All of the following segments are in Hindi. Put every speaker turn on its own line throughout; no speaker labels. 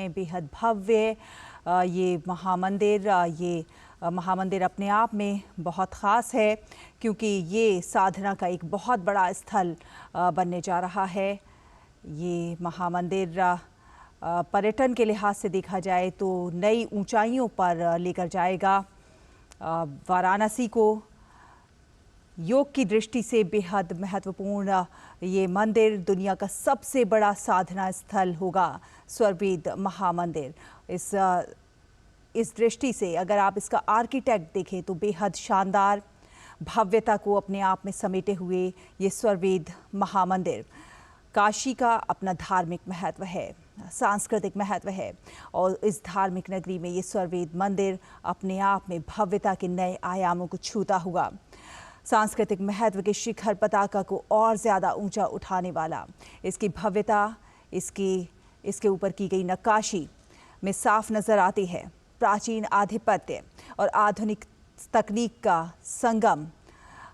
हैं। बेहद भव्य ये महामंदिर अपने आप में बहुत ख़ास है, क्योंकि ये साधना का एक बहुत बड़ा स्थल बनने जा रहा है। ये महामंदिर पर्यटन के लिहाज से देखा जाए तो नई ऊंचाइयों पर लेकर जाएगा वाराणसी को। योग की दृष्टि से बेहद महत्वपूर्ण ये मंदिर दुनिया का सबसे बड़ा साधना स्थल होगा, स्वरवेद महामंदिर। इस दृष्टि से अगर आप इसका आर्किटेक्ट देखें तो बेहद शानदार भव्यता को अपने आप में समेटे हुए ये स्वरवेद महामंदिर। काशी का अपना धार्मिक महत्व है, सांस्कृतिक महत्व है, और इस धार्मिक नगरी में ये स्वरवेद मंदिर अपने आप में भव्यता के नए आयामों को छूता हुआ सांस्कृतिक महत्व के शिखर पताका को और ज़्यादा ऊंचा उठाने वाला। इसकी भव्यता, इसके ऊपर की गई नक्काशी में साफ नज़र आती है प्राचीन आधिपत्य और आधुनिक तकनीक का संगम।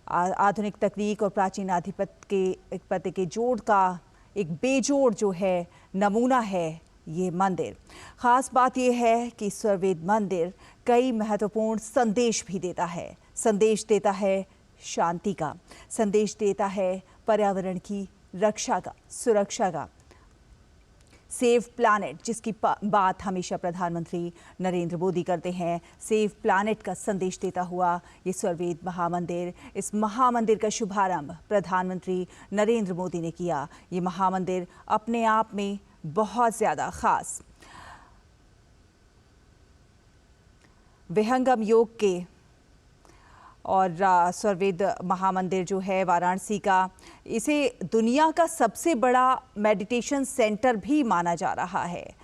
आधुनिक तकनीक और प्राचीन आधिपत्य के जोड़ का एक बेजोड़ जो है नमूना है ये मंदिर। ख़ास बात यह है कि स्वरवेद मंदिर कई महत्वपूर्ण संदेश भी देता है। संदेश देता है शांति का, संदेश देता है पर्यावरण की रक्षा का, सुरक्षा का। सेव प्लैनेट, जिसकी बात हमेशा प्रधानमंत्री नरेंद्र मोदी करते हैं, सेव प्लैनेट का संदेश देता हुआ ये स्वरवेद महामंदिर, इस महामंदिर का शुभारंभ प्रधानमंत्री नरेंद्र मोदी ने किया। ये महामंदिर अपने आप में बहुत ज़्यादा खास। विहंगम योग के और स्वरवेद महामंदिर जो है वाराणसी का, इसे दुनिया का सबसे बड़ा मेडिटेशन सेंटर भी माना जा रहा है।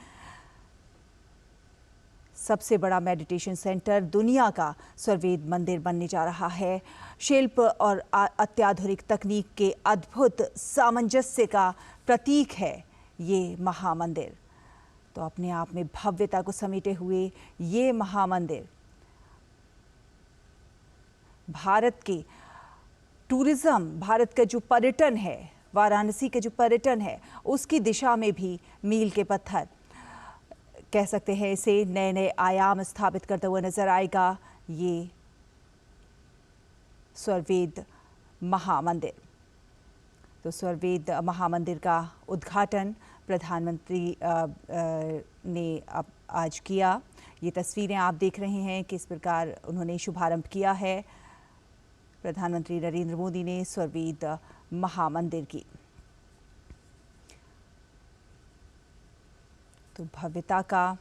सबसे बड़ा मेडिटेशन सेंटर दुनिया का स्वरवेद मंदिर बनने जा रहा है। शिल्प और अत्याधुनिक तकनीक के अद्भुत सामंजस्य का प्रतीक है ये महामंदिर। तो अपने आप में भव्यता को समेटे हुए ये महामंदिर भारत के टूरिज्म, भारत का जो पर्यटन है, वाराणसी का जो पर्यटन है, उसकी दिशा में भी मील के पत्थर कह सकते हैं इसे, नए नए आयाम स्थापित करता हुआ नजर आएगा ये स्वरवेद महामंदिर। तो स्वरवेद महामंदिर का उद्घाटन प्रधानमंत्री ने आज किया। ये तस्वीरें आप देख रहे हैं किस प्रकार उन्होंने शुभारंभ किया है प्रधानमंत्री नरेंद्र मोदी ने स्वरवेद महामंदिर की। तो भव्यता का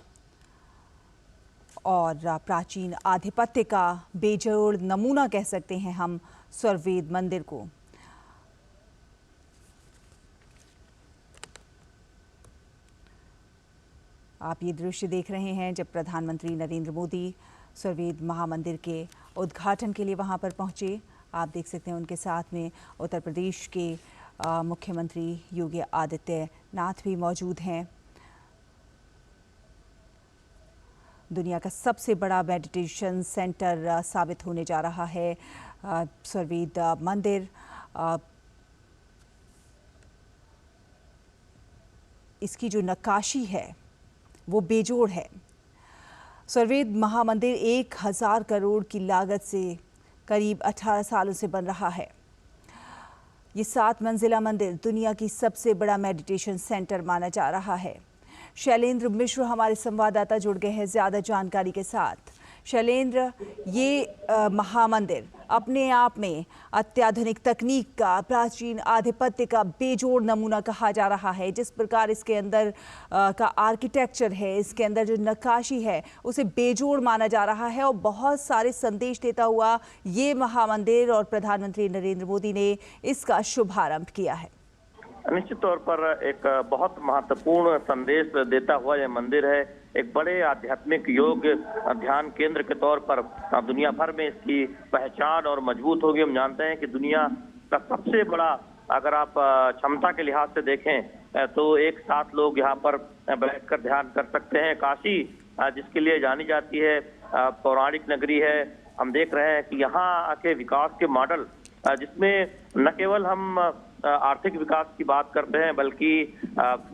और प्राचीन आधिपत्य का बेजोड़ नमूना कह सकते हैं हम स्वरवेद मंदिर को। आप ये दृश्य देख रहे हैं जब प्रधानमंत्री नरेंद्र मोदी स्वरवेद महामंदिर के उद्घाटन के लिए वहां पर पहुंचे। आप देख सकते हैं उनके साथ में उत्तर प्रदेश के मुख्यमंत्री योगी आदित्यनाथ भी मौजूद हैं। दुनिया का सबसे बड़ा मेडिटेशन सेंटर साबित होने जा रहा है स्वरवेद मंदिर। इसकी जो नक्काशी है वो बेजोड़ है। स्वरवेद महामंदिर 1000 करोड़ की लागत से करीब 18 सालों से बन रहा है। ये 7 मंजिला मंदिर दुनिया की सबसे बड़ा मेडिटेशन सेंटर माना जा रहा है। शैलेंद्र मिश्र हमारे संवाददाता जुड़ गए हैं ज़्यादा जानकारी के साथ। शैलेंद्र, ये महामंदिर अपने आप में अत्याधुनिक तकनीक का, प्राचीन आधिपत्य का बेजोड़ नमूना कहा जा रहा है। जिस प्रकार इसके अंदर का आर्किटेक्चर है, इसके अंदर जो नक्काशी है, उसे बेजोड़ माना जा रहा है और बहुत सारे संदेश देता हुआ ये महामंदिर और प्रधानमंत्री नरेंद्र मोदी ने इसका शुभारंभ किया है।
निश्चित तौर पर एक बहुत महत्वपूर्ण संदेश देता हुआ यह मंदिर है। एक बड़े आध्यात्मिक योग ध्यान केंद्र के तौर पर दुनिया भर में इसकी पहचान और मजबूत होगी। हम जानते हैं कि दुनिया का सबसे बड़ा, अगर आप क्षमता के लिहाज से देखें तो एक साथ लोग यहाँ पर बैठकर ध्यान कर सकते हैं। काशी जिसके लिए जानी जाती है, पौराणिक नगरी है। हम देख रहे हैं कि यहाँ के विकास के मॉडल जिसमें न केवल हम आर्थिक विकास की बात करते हैं, बल्कि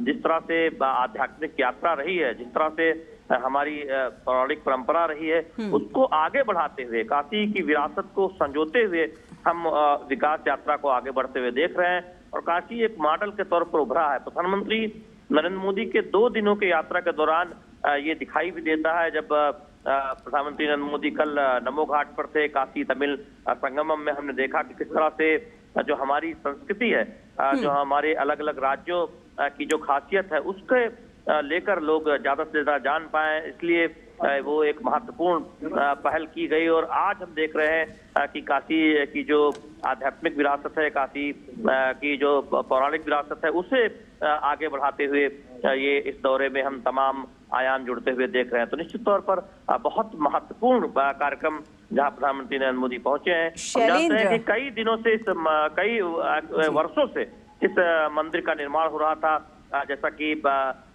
जिस तरह से आध्यात्मिक यात्रा रही है, जिस तरह से हमारी पौराणिक परंपरा रही है, उसको आगे बढ़ाते हुए, काशी की विरासत को संजोते हुए हम विकास यात्रा को आगे बढ़ते हुए देख रहे हैं। और काशी एक मॉडल के तौर पर उभरा है। प्रधानमंत्री नरेंद्र मोदी के 2 दिनों की यात्रा के दौरान ये दिखाई भी देता है। जब प्रधानमंत्री नरेंद्र मोदी कल नमो घाट पर थे, काशी तमिल संगमम में हमने देखा कि किस तरह से जो हमारी संस्कृति है, जो हमारे अलग अलग राज्यों की जो खासियत है, उसके लेकर लोग ज्यादा से ज्यादा जान पाए, इसलिए वो एक महत्वपूर्ण पहल की गई। और आज हम देख रहे हैं कि काशी की जो आध्यात्मिक विरासत है, काशी की जो पौराणिक विरासत है, उसे आगे बढ़ाते हुए ये इस दौरे में हम तमाम आयाम जुड़ते हुए देख रहे हैं। तो निश्चित तौर पर बहुत महत्वपूर्ण कार्यक्रम जहां प्रधानमंत्री नरेंद्र मोदी पहुंचे हैं। हम जानते हैं कि कई दिनों से कई वर्षों से इस मंदिर का निर्माण हो रहा था, जैसा कि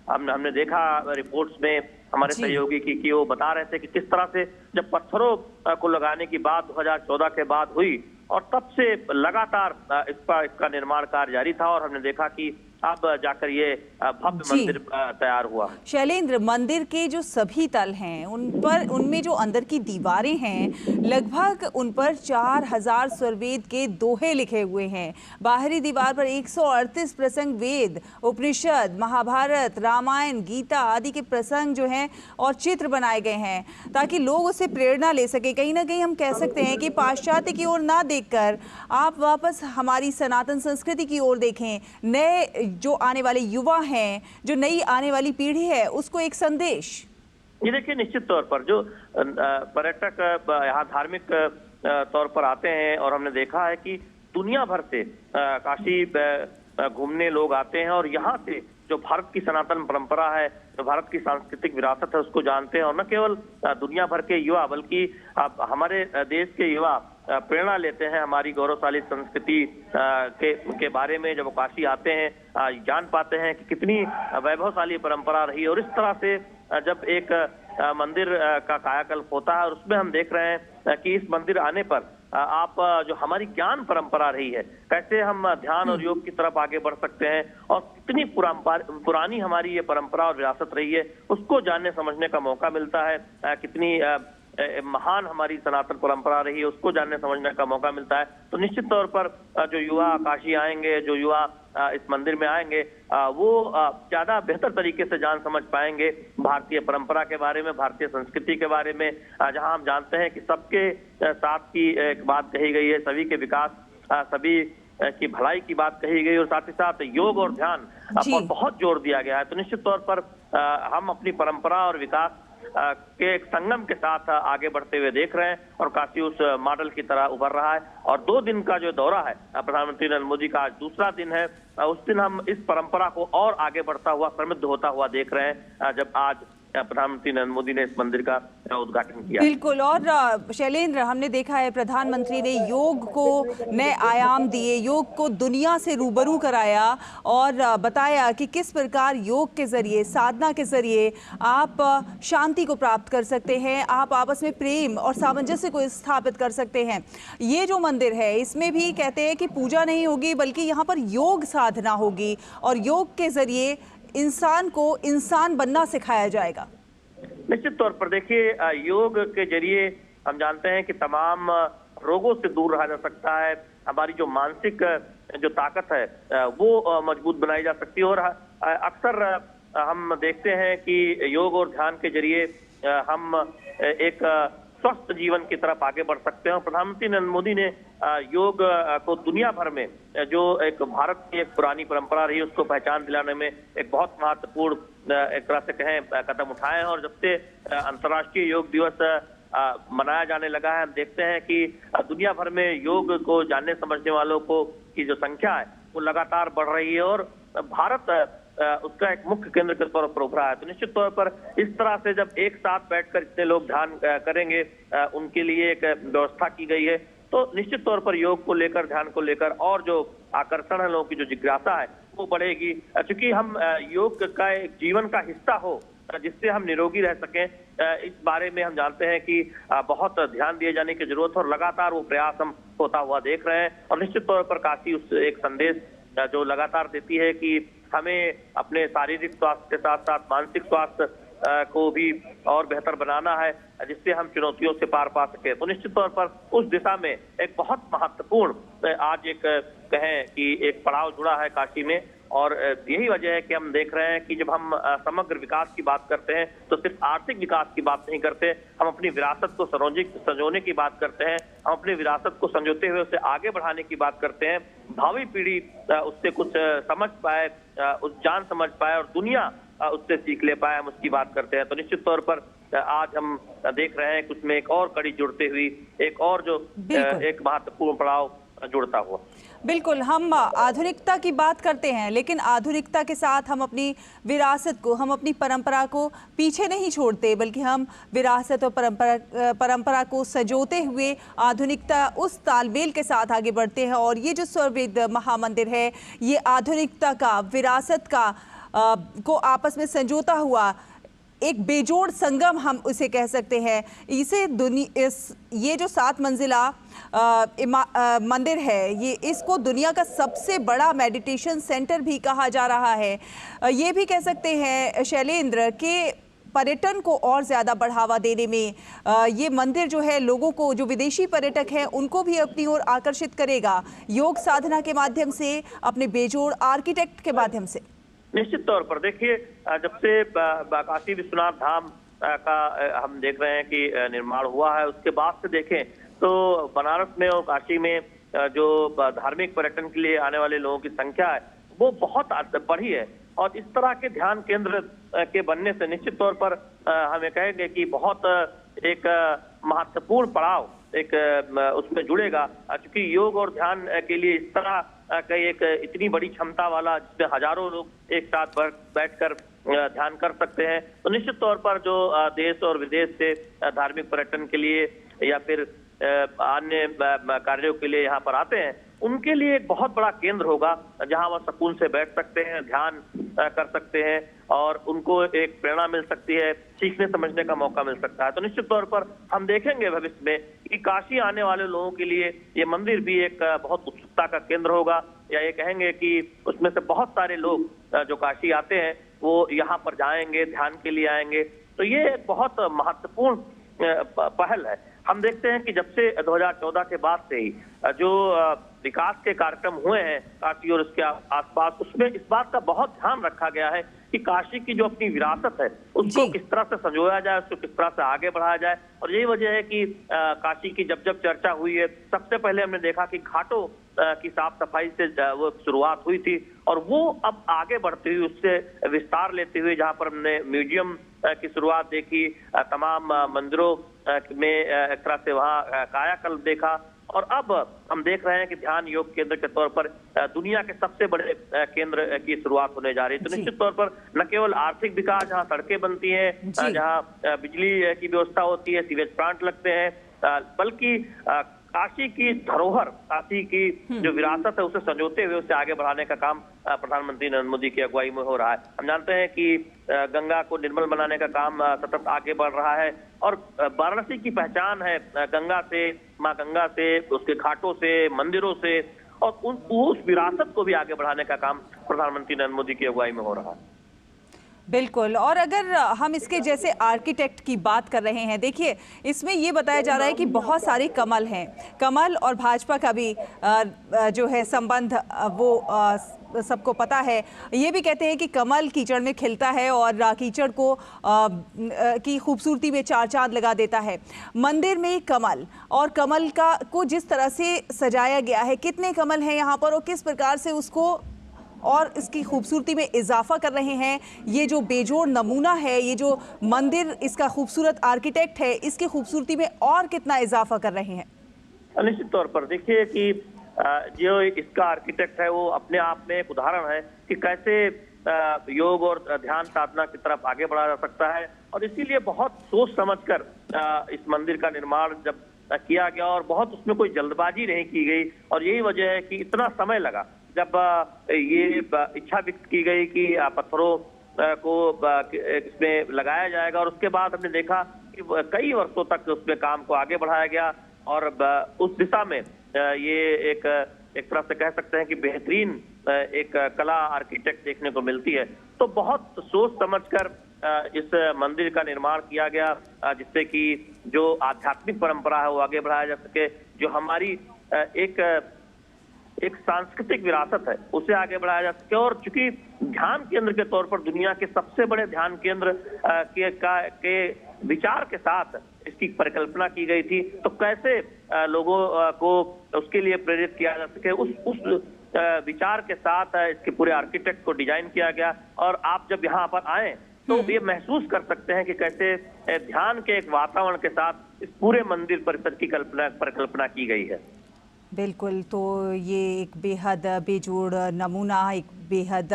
हमने देखा रिपोर्ट्स में हमारे सहयोगी की वो बता रहे थे कि किस तरह से जब पत्थरों को लगाने की बात 2014 के बाद हुई और तब से लगातार इसका निर्माण कार्य जारी था, और हमने देखा कि अब जाकर ये भव्य मंदिर तैयार हुआ।
शैलेंद्र, मंदिर के जो सभी तल हैं उनमें जो अंदर की दीवारें हैं, लगभग उन पर 4000 स्वरवेद के दोहे लिखे हुए हैं। बाहरी दीवार पर 138 प्रसंग वेद, उपनिषद, महाभारत, रामायण, गीता आदि के प्रसंग जो हैं और चित्र बनाए गए हैं, ताकि लोग उससे प्रेरणा ले सके। कहीं ना कहीं हम कह सकते हैं कि पाश्चात्य की ओर ना देखकर आप वापस हमारी सनातन संस्कृति की ओर देखें। नए जो आने वाले युवा हैं, जो नई आने वाली पीढ़ी है, उसको एक संदेश।
ये देखिए, निश्चित तौर पर जो पर्यटक यहाँ धार्मिक तौर पर आते हैं, और हमने देखा है कि दुनिया भर से काशी घूमने लोग आते हैं, और यहाँ से जो भारत की सनातन परंपरा है, जो भारत की सांस्कृतिक विरासत है, उसको जानते हैं। और न केवल दुनिया भर के युवा, बल्कि हमारे देश के युवा प्रेरणा लेते हैं हमारी गौरवशाली संस्कृति के बारे में। जब वो काशी आते हैं, जान पाते हैं कि कितनी वैभवशाली परंपरा रही है। और इस तरह से जब एक मंदिर का कायाकल्प होता है, और उसमें हम देख रहे हैं कि इस मंदिर आने पर आप जो हमारी ज्ञान परंपरा रही है, कैसे हम ध्यान और योग की तरफ आगे बढ़ सकते हैं, और कितनी पुरानी हमारी ये परंपरा और विरासत रही है, उसको जानने समझने का मौका मिलता है। कितनी महान हमारी सनातन परंपरा रही है, उसको जानने समझने का मौका मिलता है। तो निश्चित तौर पर जो युवा काशी आएंगे, जो युवा इस मंदिर में आएंगे, वो ज्यादा बेहतर तरीके से जान समझ पाएंगे भारतीय परंपरा के बारे में, भारतीय संस्कृति के बारे में, जहां हम जानते हैं कि सबके साथ की एक बात कही गई है, सभी के विकास, सभी की भलाई की बात कही गई, और साथ ही साथ योग और ध्यान पर बहुत जोर दिया गया है। तो निश्चित तौर पर हम अपनी परंपरा और विकास के एक संगम के साथ आगे बढ़ते हुए देख रहे हैं, और काशी उस मॉडल की तरह उभर रहा है। और 2 दिन का जो दौरा है प्रधानमंत्री नरेंद्र मोदी का, आज दूसरा दिन है, उस दिन हम इस परंपरा को और आगे बढ़ता हुआ, समृद्ध होता हुआ देख रहे हैं, जब आज प्रधानमंत्री नरेंद्र मोदी ने इस मंदिर का उद्घाटन किया।
बिल्कुल। और शैलेंद्र, हमने देखा है प्रधानमंत्री ने योग को नए आयाम दिए, योग को दुनिया से रूबरू कराया, और बताया कि किस प्रकार योग के जरिए, साधना के जरिए आप शांति को प्राप्त कर सकते हैं, आप आपस में प्रेम और सामंजस्य को स्थापित कर सकते हैं। ये जो मंदिर है, इसमें भी कहते हैं कि पूजा नहीं होगी, बल्कि यहाँ पर योग साधना होगी, और योग के जरिए इंसान को इंसान बनना सिखाया जाएगा।
निश्चित तौर पर देखिए, योग के जरिए हम जानते हैं कि तमाम रोगों से दूर रहा जा सकता है। हमारी जो मानसिक जो ताकत है वो मजबूत बनाई जा सकती है। और अक्सर हम देखते हैं कि योग और ध्यान के जरिए हम एक स्वस्थ जीवन की तरफ आगे बढ़ सकते हैं। और प्रधानमंत्री नरेंद्र मोदी ने योग को दुनिया भर में, जो एक भारत की एक पुरानी परंपरा रही है, उसको पहचान दिलाने में एक बहुत महत्वपूर्ण एक तरह से कहें कदम उठाए हैं। और जब से अंतर्राष्ट्रीय योग दिवस मनाया जाने लगा है, हम देखते हैं कि दुनिया भर में योग को जानने समझने वालों को की जो संख्या है वो लगातार बढ़ रही है, और भारत उसका एक मुख्य केंद्र के तौर पर उभरा है। तो निश्चित तौर पर इस तरह से जब एक साथ बैठकर इतने लोग ध्यान करेंगे, उनके लिए एक व्यवस्था की गई है, तो निश्चित तौर पर योग को लेकर, ध्यान को लेकर और जो आकर्षण है, लोगों की जो जिज्ञासा है वो बढ़ेगी। क्योंकि हम योग का एक जीवन का हिस्सा हो, जिससे हम निरोगी रह सकें, इस बारे में हम जानते हैं कि बहुत ध्यान दिए जाने की जरूरत है, और लगातार वो प्रयास हम होता हुआ देख रहे हैं। और निश्चित तौर पर काशी उस एक संदेश जो लगातार देती है कि हमें अपने शारीरिक स्वास्थ्य के साथ साथ मानसिक स्वास्थ्य को भी और बेहतर बनाना है, जिससे हम चुनौतियों से पार पा सके। तो निश्चित तौर पर उस दिशा में एक बहुत महत्वपूर्ण आज एक कहें कि एक पड़ाव जुड़ा है काशी में। और यही वजह है कि हम देख रहे हैं कि जब हम समग्र विकास की बात करते हैं तो सिर्फ आर्थिक विकास की बात नहीं करते, हम अपनी विरासत को संजोने की बात करते हैं, हम अपनी विरासत को संजोते हुए उसे आगे बढ़ाने की बात करते हैं। भावी पीढ़ी उससे कुछ समझ पाए, उस जान समझ पाए और दुनिया उससे सीख ले पाए, हम उसकी बात करते हैं। तो निश्चित तौर पर आज हम देख रहे हैं कि उसमें एक और कड़ी जुड़ते हुई एक और जो एक महत्वपूर्ण पड़ाव जुड़ता हुआ।
बिल्कुल, हम आधुनिकता की बात करते हैं, लेकिन आधुनिकता के साथ हम अपनी विरासत को, हम अपनी परंपरा को पीछे नहीं छोड़ते, बल्कि हम विरासत और परंपरा को सजोते हुए आधुनिकता उस तालमेल के साथ आगे बढ़ते हैं। और ये जो स्वरवेद महामंदिर है, ये आधुनिकता का, विरासत का को आपस में संजोता हुआ एक बेजोड़ संगम हम उसे कह सकते हैं। इसे ये जो 7 मंजिला मंदिर है, ये इसको दुनिया का सबसे बड़ा मेडिटेशन सेंटर भी कहा जा रहा है। ये भी कह सकते हैं शैलेंद्र के पर्यटन को और ज़्यादा बढ़ावा देने में ये मंदिर जो है लोगों को, जो विदेशी पर्यटक हैं, उनको भी अपनी ओर आकर्षित करेगा, योग साधना के माध्यम से, अपने बेजोड़ आर्किटेक्ट के माध्यम से।
निश्चित तौर पर देखिए, जब से काशी विश्वनाथ धाम का हम देख रहे हैं कि निर्माण हुआ है, उसके बाद से देखें तो बनारस में और काशी में जो धार्मिक पर्यटन के लिए आने वाले लोगों की संख्या है वो बहुत बढ़ी है। और इस तरह के ध्यान केंद्र के बनने से निश्चित तौर पर हमें कहेंगे कि बहुत एक महत्वपूर्ण पड़ाव एक उसमें जुड़ेगा, क्योंकि योग और ध्यान के लिए इस तरह का एक इतनी बड़ी क्षमता वाला, जिसमें हजारों लोग एक साथ बैठकर ध्यान कर सकते हैं। तो निश्चित तौर पर जो देश और विदेश से धार्मिक पर्यटन के लिए या फिर अन्य कार्यों के लिए यहाँ पर आते हैं, उनके लिए एक बहुत बड़ा केंद्र होगा जहां वह सुकून से बैठ सकते हैं, ध्यान कर सकते हैं और उनको एक प्रेरणा मिल सकती है, सीखने समझने का मौका मिल सकता है। तो निश्चित तौर पर हम देखेंगे भविष्य में कि काशी आने वाले लोगों के लिए ये मंदिर भी एक बहुत उत्सुकता का केंद्र होगा, या ये कहेंगे कि उसमें से बहुत सारे लोग जो काशी आते हैं वो यहाँ पर जाएंगे, ध्यान के लिए आएंगे। तो ये एक बहुत महत्वपूर्ण पहल है। हम देखते हैं कि जब से 2014 के बाद से ही जो विकास के कार्यक्रम हुए हैं काशी और उसके आसपास, उसमें इस बात का बहुत ध्यान रखा गया है कि काशी की जो अपनी विरासत है उसको किस तरह से संजोया जाए, उसको किस तरह से आगे बढ़ाया जाए। और यही वजह है कि काशी की जब जब चर्चा हुई है, सबसे पहले हमने देखा कि घाटों की साफ सफाई से वो शुरुआत हुई थी और वो अब आगे बढ़ते हुए उससे विस्तार लेते हुए जहाँ पर हमने म्यूजियम की शुरुआत देखी, तमाम मंदिरों में एक तरह से वहाँ कायाकल्प देखा, और अब हम देख रहे हैं कि ध्यान योग केंद्र के तौर पर दुनिया के सबसे बड़े केंद्र की शुरुआत होने जा रही है। तो निश्चित तौर पर न केवल आर्थिक विकास, जहां सड़कें बनती हैं, जहां बिजली की व्यवस्था होती है, सीवेज प्लांट लगते हैं, बल्कि काशी की धरोहर, काशी की जो विरासत है उसे संजोते हुए उसे आगे बढ़ाने का काम प्रधानमंत्री नरेंद्र मोदी की अगुवाई में हो रहा है। हम जानते हैं कि गंगा को निर्मल बनाने का काम सतत आगे बढ़ रहा है और वाराणसी की पहचान है गंगा से, माँ गंगा से, उसके घाटों से, मंदिरों से, और उस विरासत को भी आगे बढ़ाने का काम प्रधानमंत्री नरेंद्र मोदी की अगुवाई में हो रहा है।
बिल्कुल। और अगर हम इसके जैसे आर्किटेक्ट की बात कर रहे हैं, देखिए इसमें ये बताया जा रहा है कि बहुत सारे कमल हैं, कमल और भाजपा का भी जो है संबंध वो सबको पता है। ये भी कहते हैं कि कमल कीचड़ में खिलता है और कीचड़ को की खूबसूरती में 4 चांद लगा देता है। मंदिर में कमल और कमल का को जिस तरह से सजाया गया है, कितने कमल हैं यहाँ पर और किस प्रकार से उसको और इसकी खूबसूरती में इजाफा कर रहे हैं, ये जो बेजोड़ नमूना है, ये जो मंदिर इसका खूबसूरत आर्किटेक्ट है, इसकी खूबसूरती में और कितना इजाफा कर रहे हैं।
निश्चित तौर पर देखिए कि जो इसका आर्किटेक्ट है वो अपने आप में एक उदाहरण है कि कैसे योग और ध्यान साधना की तरफ आगे बढ़ा जा सकता है। और इसीलिए बहुत सोच समझकर इस मंदिर का निर्माण जब किया गया और बहुत उसमें कोई जल्दबाजी नहीं की गई, और यही वजह है कि इतना समय लगा जब ये इच्छा व्यक्त की गई कि पत्थरों को इसमें लगाया जाएगा, और उसके बाद हमने देखा कि कई वर्षों तक उसमें काम को आगे बढ़ाया गया और उस दिशा में ये एक तरह से कह सकते हैं कि बेहतरीन एक कला आर्किटेक्ट देखने को मिलती है। तो बहुत सोच समझकर इस मंदिर का निर्माण किया गया, जिससे कि जो आध्यात्मिक परंपरा है वो आगे बढ़ाया जा सके, जो हमारी एक सांस्कृतिक विरासत है उसे आगे बढ़ाया जा सके। और चूंकि ध्यान केंद्र के तौर पर दुनिया के सबसे बड़े ध्यान केंद्र के विचार के साथ इसकी परिकल्पना की गई थी, तो कैसे लोगों को उसके लिए प्रेरित किया जा सके, उस विचार के साथ इसके पूरे आर्किटेक्ट को डिजाइन किया गया। और आप जब यहाँ पर आए तो ये महसूस कर सकते हैं कि कैसे ध्यान के एक वातावरण के साथ इस पूरे मंदिर परिसर की परिकल्पना की गई है।
बिल्कुल, तो ये एक बेहद बेजोड़ नमूना, एक बेहद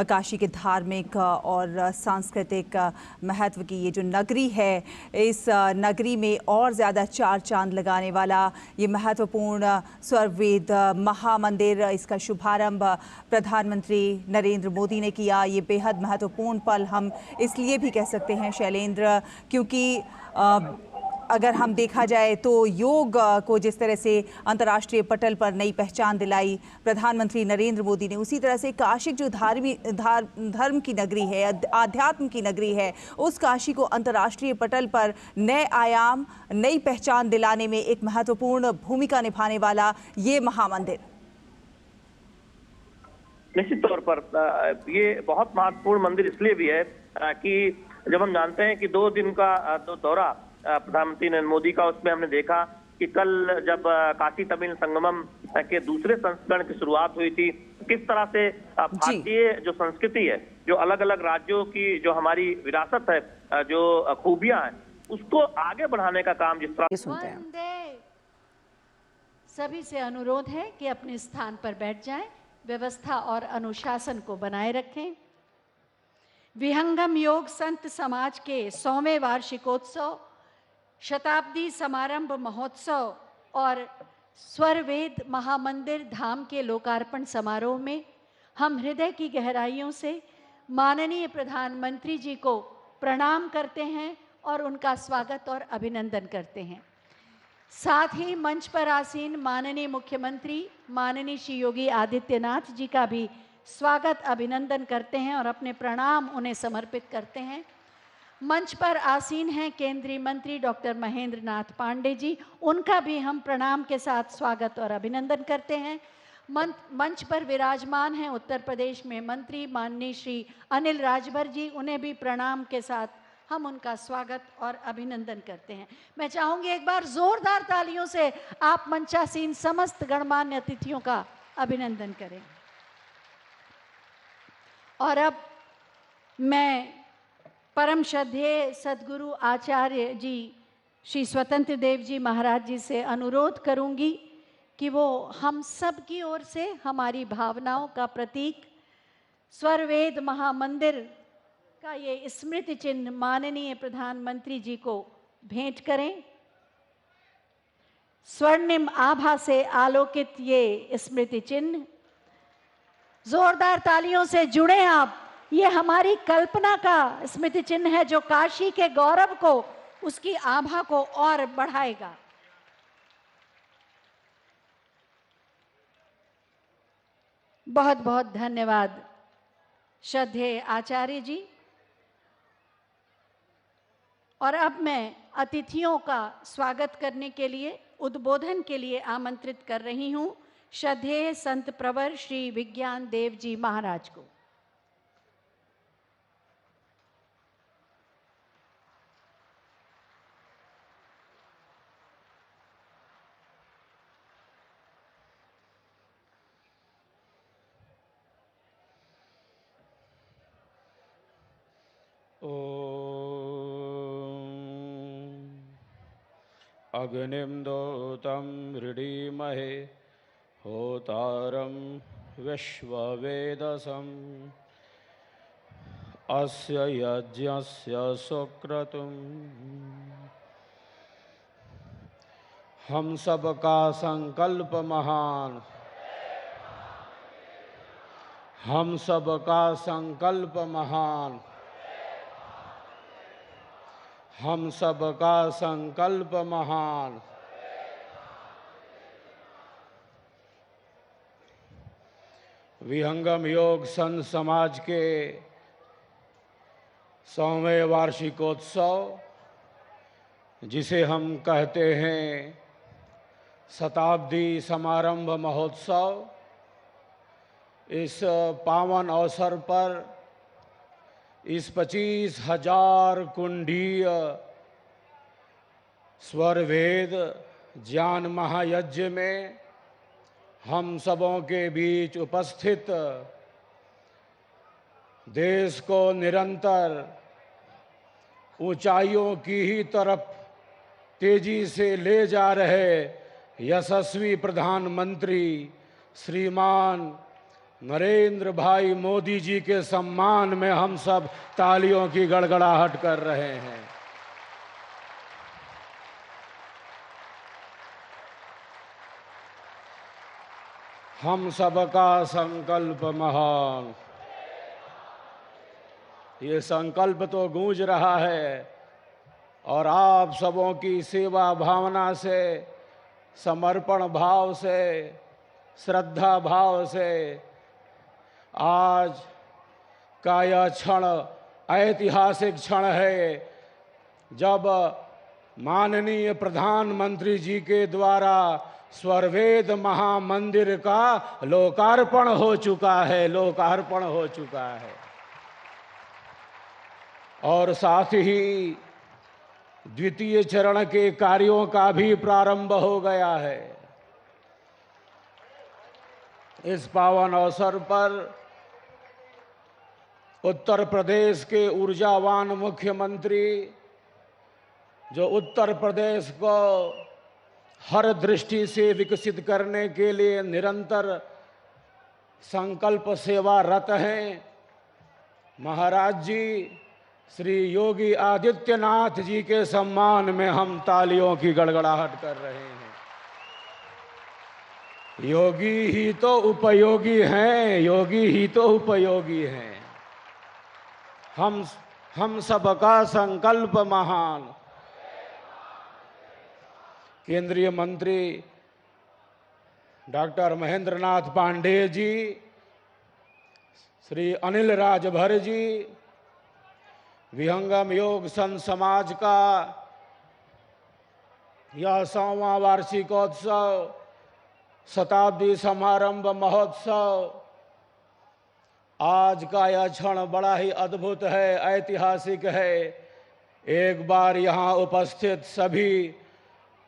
काशी के धार्मिक और सांस्कृतिक महत्व की ये जो नगरी है, इस नगरी में और ज़्यादा चार चांद लगाने वाला ये महत्वपूर्ण स्वर्वेद महामंदिर, इसका शुभारंभ प्रधानमंत्री नरेंद्र मोदी ने किया। ये बेहद महत्वपूर्ण पल हम इसलिए भी कह सकते हैं शैलेंद्र, क्योंकि अगर हम देखा जाए तो योग को जिस तरह से अंतर्राष्ट्रीय पटल पर नई पहचान दिलाई प्रधानमंत्री नरेंद्र मोदी ने, उसी तरह से काशी जो धर्म की नगरी है, आध्यात्म की नगरी है, उस काशी को अंतर्राष्ट्रीय पटल पर नए आयाम, नई पहचान दिलाने में एक महत्वपूर्ण भूमिका निभाने वाला ये महामंदिर।
निश्चित तौर पर ये बहुत महत्वपूर्ण मंदिर इसलिए भी है कि जब हम जानते हैं कि 2 दिन का दौरा प्रधानमंत्री नरेंद्र मोदी का, उसमें हमने देखा कि कल जब काशी तमिल संगमम के दूसरे संस्करण की शुरुआत हुई थी, किस तरह से भारतीय जो संस्कृति है, जो अलग अलग राज्यों की जो हमारी विरासत है, जो खूबियां हैं, उसको आगे बढ़ाने का काम जिस तरह
सुनते हैं। सभी से अनुरोध है कि अपने स्थान पर बैठ जाएं, व्यवस्था और अनुशासन को बनाए रखें। विहंगम योग संत समाज के 100वें वार्षिकोत्सव, शताब्दी समारंभ महोत्सव और स्वरवेद महामंदिर धाम के लोकार्पण समारोह में हम हृदय की गहराइयों से माननीय प्रधानमंत्री जी को प्रणाम करते हैं और उनका स्वागत और अभिनंदन करते हैं। साथ ही मंच पर आसीन माननीय मुख्यमंत्री माननीय श्री योगी आदित्यनाथ जी का भी स्वागत अभिनंदन करते हैं और अपने प्रणाम उन्हें समर्पित करते हैं। मंच पर आसीन हैं केंद्रीय मंत्री डॉक्टर महेंद्र नाथ पांडे जी, उनका भी हम प्रणाम के साथ स्वागत और अभिनंदन करते हैं। मंच पर विराजमान हैं उत्तर प्रदेश में मंत्री माननीय श्री अनिल राजभर जी, उन्हें भी प्रणाम के साथ हम उनका स्वागत और अभिनंदन करते हैं। मैं चाहूंगी एक बार जोरदार तालियों से आप मंचासीन समस्त गणमान्य अतिथियों का अभिनंदन करें। और अब मैं परम श्रद्धेय सद्गुरु आचार्य जी श्री स्वतंत्र देव जी महाराज जी से अनुरोध करूंगी कि वो हम सब की ओर से हमारी भावनाओं का प्रतीक स्वरवेद महामंदिर का ये स्मृति चिन्ह माननीय प्रधानमंत्री जी को भेंट करें। स्वर्णिम आभा से आलोकित ये स्मृति चिन्ह, जोरदार तालियों से जुड़े आप। ये हमारी कल्पना का स्मृति चिन्ह है जो काशी के गौरव को, उसकी आभा को और बढ़ाएगा। बहुत बहुत धन्यवाद श्रद्धेय आचार्य जी। और अब मैं अतिथियों का स्वागत करने के लिए, उद्बोधन के लिए आमंत्रित कर रही हूं श्रद्धेय संत प्रवर श्री विज्ञान देव जी महाराज को।
अग्निं दोतं हृदीमहे होतारं विश्ववेदसम् अस्य यज्ञस्य सुक्रतुम् हम सबका संकल्प महान, हम सबका संकल्प महान, हम सबका संकल्प महान। विहंगम योग संत समाज के 100वें वार्षिकोत्सव, जिसे हम कहते हैं शताब्दी समारंभ महोत्सव, इस पावन अवसर पर इस 25,000 कुंडीय स्वर वेद ज्ञान महायज्ञ में हम सबों के बीच उपस्थित देश को निरंतर ऊंचाइयों की ही तरफ तेजी से ले जा रहे यशस्वी प्रधानमंत्री श्रीमान नरेंद्र भाई मोदी जी के सम्मान में हम सब तालियों की गड़गड़ाहट कर रहे हैं। हम सबका संकल्प महान, ये संकल्प तो गूंज रहा है और आप सबों की सेवा भावना से, समर्पण भाव से, श्रद्धा भाव से आज का यह क्षण ऐतिहासिक क्षण है जब माननीय प्रधानमंत्री जी के द्वारा स्वरवेद महामंदिर का लोकार्पण हो चुका है, लोकार्पण हो चुका है। और साथ ही द्वितीय चरण के कार्यों का भी प्रारंभ हो गया है। इस पावन अवसर पर उत्तर प्रदेश के ऊर्जावान मुख्यमंत्री, जो उत्तर प्रदेश को हर दृष्टि से विकसित करने के लिए निरंतर संकल्प सेवारत हैं, महाराज जी श्री योगी आदित्यनाथ जी के सम्मान में हम तालियों की गड़गड़ाहट कर रहे हैं। योगी ही तो उपयोगी हैं, योगी ही तो उपयोगी हैं। हम सबका संकल्प महान। केंद्रीय मंत्री डॉक्टर महेंद्र नाथ पांडेय जी, श्री अनिल राजभर जी, विहंगम योग संत समाज का यह 100वां वार्षिकोत्सव, शताब्दी समारंभ महोत्सव, आज का यह क्षण बड़ा ही अद्भुत है, ऐतिहासिक है। एक बार यहाँ उपस्थित सभी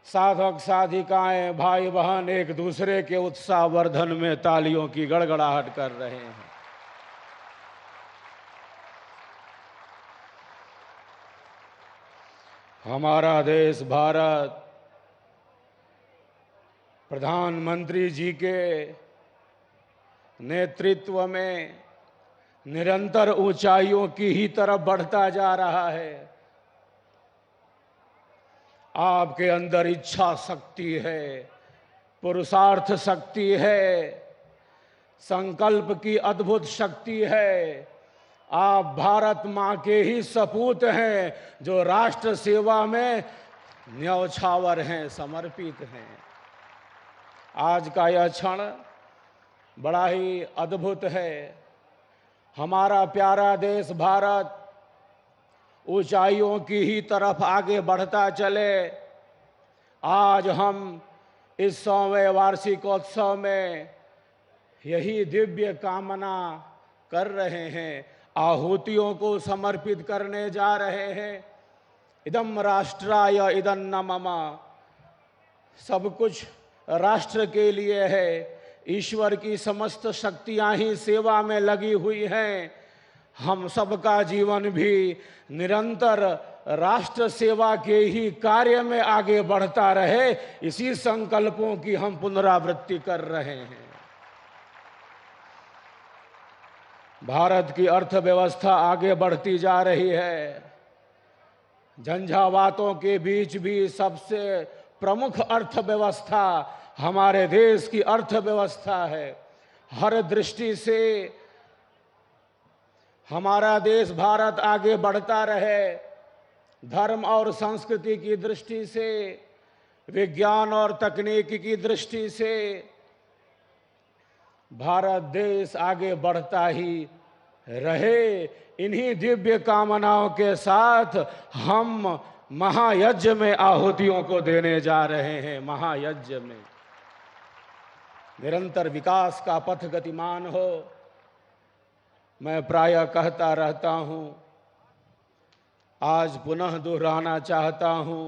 साधक साधिकाएं, भाई बहन एक दूसरे के उत्साहवर्धन में तालियों की गड़गड़ाहट कर रहे हैं। हमारा देश भारत प्रधानमंत्री जी के नेतृत्व में निरंतर ऊंचाइयों की ही तरफ बढ़ता जा रहा है। आपके अंदर इच्छा शक्ति है, पुरुषार्थ शक्ति है, संकल्प की अद्भुत शक्ति है। आप भारत माँ के ही सपूत हैं, जो राष्ट्र सेवा में न्यौछावर हैं, समर्पित हैं। आज का यह क्षण बड़ा ही अद्भुत है। हमारा प्यारा देश भारत ऊंचाइयों की ही तरफ आगे बढ़ता चले। आज हम इस 100वें वार्षिकोत्सव में यही दिव्य कामना कर रहे हैं, आहुतियों को समर्पित करने जा रहे हैं। इदम राष्ट्राय इदन्न मम, सब कुछ राष्ट्र के लिए है। ईश्वर की समस्त शक्तियां ही सेवा में लगी हुई हैं। हम सबका जीवन भी निरंतर राष्ट्र सेवा के ही कार्य में आगे बढ़ता रहे, इसी संकल्पों की हम पुनरावृत्ति कर रहे हैं। भारत की अर्थव्यवस्था आगे बढ़ती जा रही है। झंझावातों के बीच भी सबसे प्रमुख अर्थव्यवस्था हमारे देश की अर्थव्यवस्था है। हर दृष्टि से हमारा देश भारत आगे बढ़ता रहे। धर्म और संस्कृति की दृष्टि से, विज्ञान और तकनीक की दृष्टि से, भारत देश आगे बढ़ता ही रहे। इन्हीं दिव्य कामनाओं के साथ हम महायज्ञ में आहुतियों को देने जा रहे हैं। महायज्ञ में निरंतर विकास का पथ गतिमान हो। मैं प्रायः कहता रहता हूं, आज पुनः दोहराना चाहता हूं,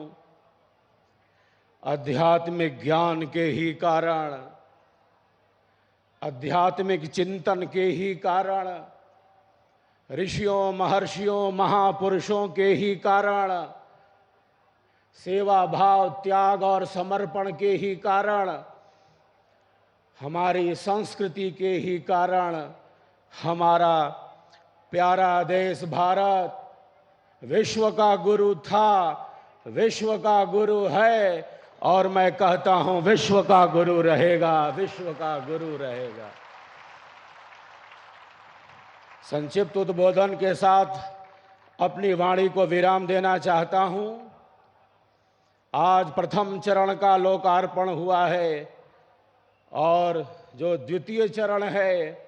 आध्यात्मिक ज्ञान के ही कारण, आध्यात्मिक चिंतन के ही कारण, ऋषियों महर्षियों महापुरुषों के ही कारण, सेवा भाव त्याग और समर्पण के ही कारण, हमारी संस्कृति के ही कारण हमारा प्यारा देश भारत विश्व का गुरु था, विश्व का गुरु है और मैं कहता हूं विश्व का गुरु रहेगा, विश्व का गुरु रहेगा। संक्षिप्त उद्बोधन के साथ अपनी वाणी को विराम देना चाहता हूं। आज प्रथम चरण का लोकार्पण हुआ है और जो द्वितीय चरण है,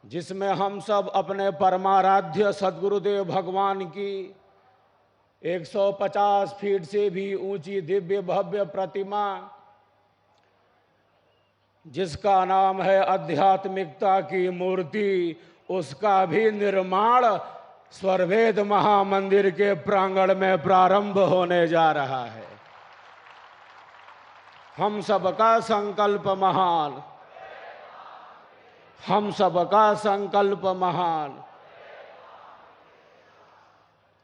जिसमें हम सब अपने परमाराध्य सद्गुरुदेव भगवान की 150 फीट से भी ऊंची दिव्य भव्य प्रतिमा, जिसका नाम है आध्यात्मिकता की मूर्ति, उसका भी निर्माण स्वरवेद महामंदिर के प्रांगण में प्रारंभ होने जा रहा है। हम सबका संकल्प महान, हम सबका संकल्प महान।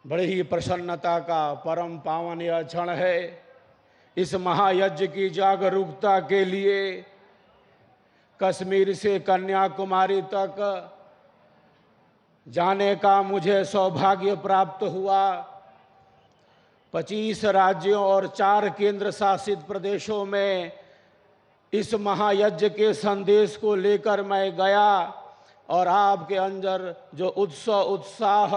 बड़ी ही प्रसन्नता का परम पावन यह क्षण है। इस महायज्ञ की जागरूकता के लिए कश्मीर से कन्याकुमारी तक जाने का मुझे सौभाग्य प्राप्त हुआ। 25 राज्यों और 4 केंद्र शासित प्रदेशों में इस महायज्ञ के संदेश को लेकर मैं गया और आपके अंदर जो उत्साह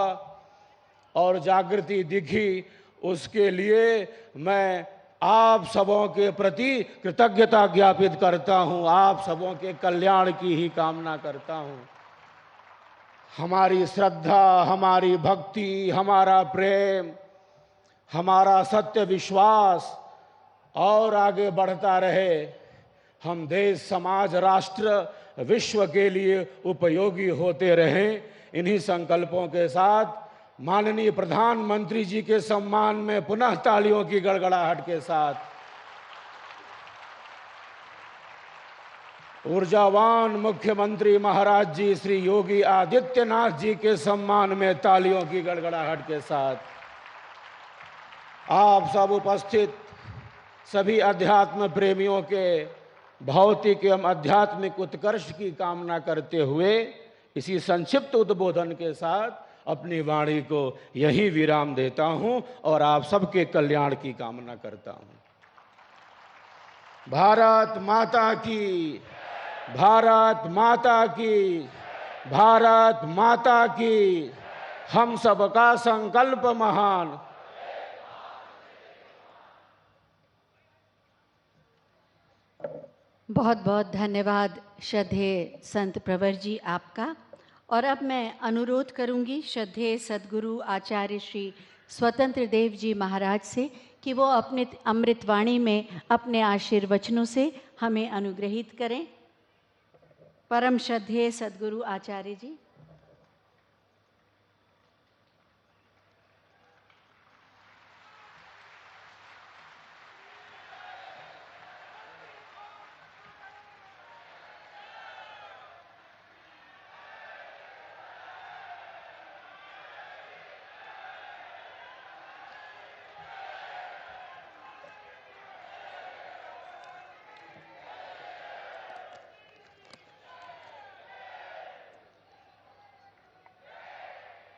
और जागृति दिखी, उसके लिए मैं आप सबों के प्रति कृतज्ञता ज्ञापित करता हूं। आप सबों के कल्याण की ही कामना करता हूं। हमारी श्रद्धा, हमारी भक्ति, हमारा प्रेम, हमारा सत्य विश्वास और आगे बढ़ता रहे। हम देश समाज राष्ट्र विश्व के लिए उपयोगी होते रहें। इन्हीं संकल्पों के साथ माननीय प्रधानमंत्री जी के सम्मान में पुनः तालियों की गड़गड़ाहट के साथ, ऊर्जावान मुख्यमंत्री महाराज जी श्री योगी आदित्यनाथ जी के सम्मान में तालियों की गड़गड़ाहट के साथ, आप सब उपस्थित सभी अध्यात्म प्रेमियों के भौतिक एवं आध्यात्मिक उत्कर्ष की कामना करते हुए इसी संक्षिप्त उद्बोधन के साथ अपनी वाणी को यही विराम देता हूं और आप सबके कल्याण की कामना करता हूं। भारत माता की, भारत माता की, भारत माता की। हम सबका संकल्प महान।
बहुत बहुत धन्यवाद श्रद्धेय संत प्रवर जी आपका। और अब मैं अनुरोध करूंगी श्रद्धेय सद्गुरु आचार्य श्री स्वतंत्र देव जी महाराज से कि वो अपने अमृतवाणी में अपने आशीर्वचनों से हमें अनुग्रहित करें। परम श्रद्धेय सद्गुरु आचार्य जी।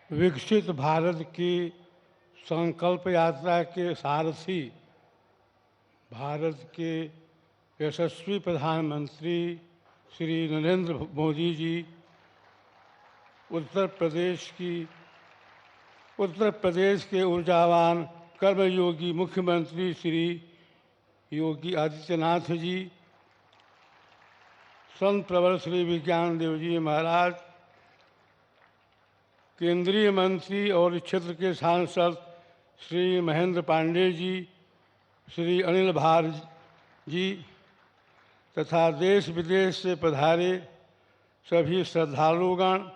विकसित भारत की संकल्प यात्रा के सारथी भारत के यशस्वी प्रधानमंत्री श्री नरेंद्र मोदी जी उत्तर प्रदेश के ऊर्जावान कर्मयोगी मुख्यमंत्री श्री योगी आदित्यनाथ जी, संत प्रवर श्री विज्ञान देव जी महाराज, केंद्रीय मंत्री और क्षेत्र के सांसद श्री महेंद्र पांडे जी, श्री अनिल भार जी तथा देश विदेश से पधारे सभी श्रद्धालुगण,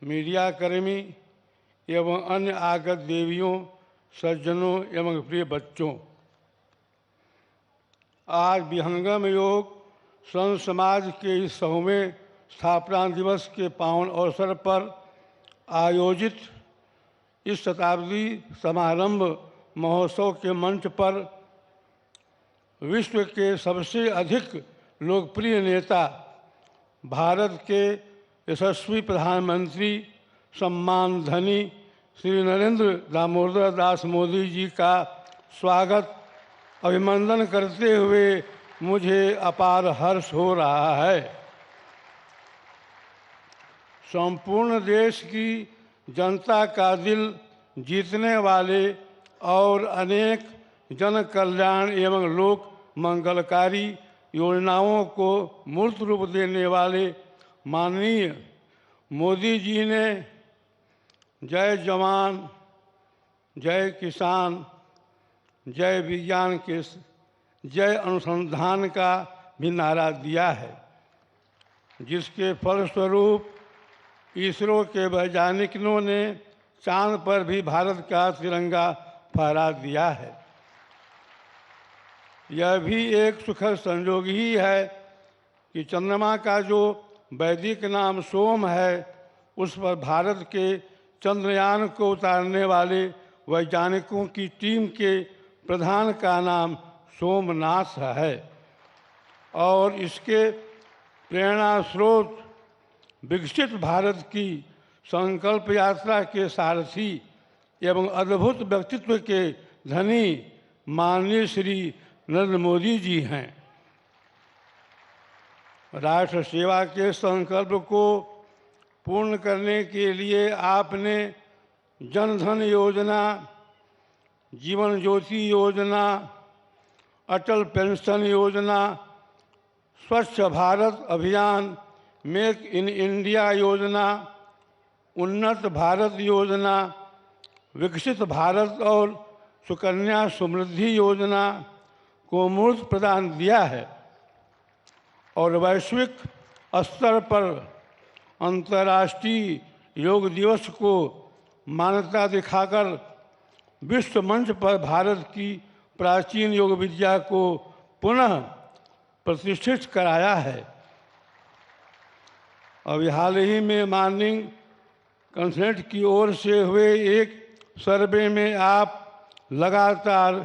मीडियाकर्मी एवं अन्य आगत देवियों, सज्जनों एवं प्रिय बच्चों, आज विहंगम योग संत समाज के इस 100वें स्थापना दिवस के पावन अवसर पर आयोजित इस शताब्दी समारंभ महोत्सव के मंच पर विश्व के सबसे अधिक लोकप्रिय नेता, भारत के यशस्वी प्रधानमंत्री, सम्मान धनी श्री नरेंद्र दामोदर दास मोदी जी का स्वागत अभिनंदन करते हुए मुझे अपार हर्ष हो रहा है। संपूर्ण देश की जनता का दिल जीतने वाले और अनेक जन कल्याण एवं लोक मंगलकारी योजनाओं को मूर्त रूप देने वाले माननीय मोदी जी ने जय जवान, जय किसान, जय विज्ञान के जय अनुसंधान का भी नारा दिया है, जिसके फलस्वरूप इसरो के वैज्ञानिकों ने चांद पर भी भारत का तिरंगा फहरा दिया है। यह भी एक सुखद संयोग ही है कि चंद्रमा का जो वैदिक नाम सोम है, उस पर भारत के चंद्रयान को उतारने वाले वैज्ञानिकों की टीम के प्रधान का नाम सोमनाथ है और इसके प्रेरणा स्रोत विकसित भारत की संकल्प यात्रा के सारथी एवं अद्भुत व्यक्तित्व के धनी माननीय श्री नरेंद्र मोदी जी हैं। राष्ट्र सेवा के संकल्प को पूर्ण करने के लिए आपने जन धन योजना, जीवन ज्योति योजना, अटल पेंशन योजना, स्वच्छ भारत अभियान, मेक इन इंडिया योजना, उन्नत भारत योजना, विकसित भारत और सुकन्या समृद्धि योजना को मूर्त प्रदान दिया है और वैश्विक स्तर पर अंतर्राष्ट्रीय योग दिवस को मान्यता दिखाकर विश्व मंच पर भारत की प्राचीन योग विद्या को पुनः प्रतिष्ठित कराया है। अभी हाल ही में मॉर्निंग कंसल्ट की ओर से हुए एक सर्वे में आप लगातार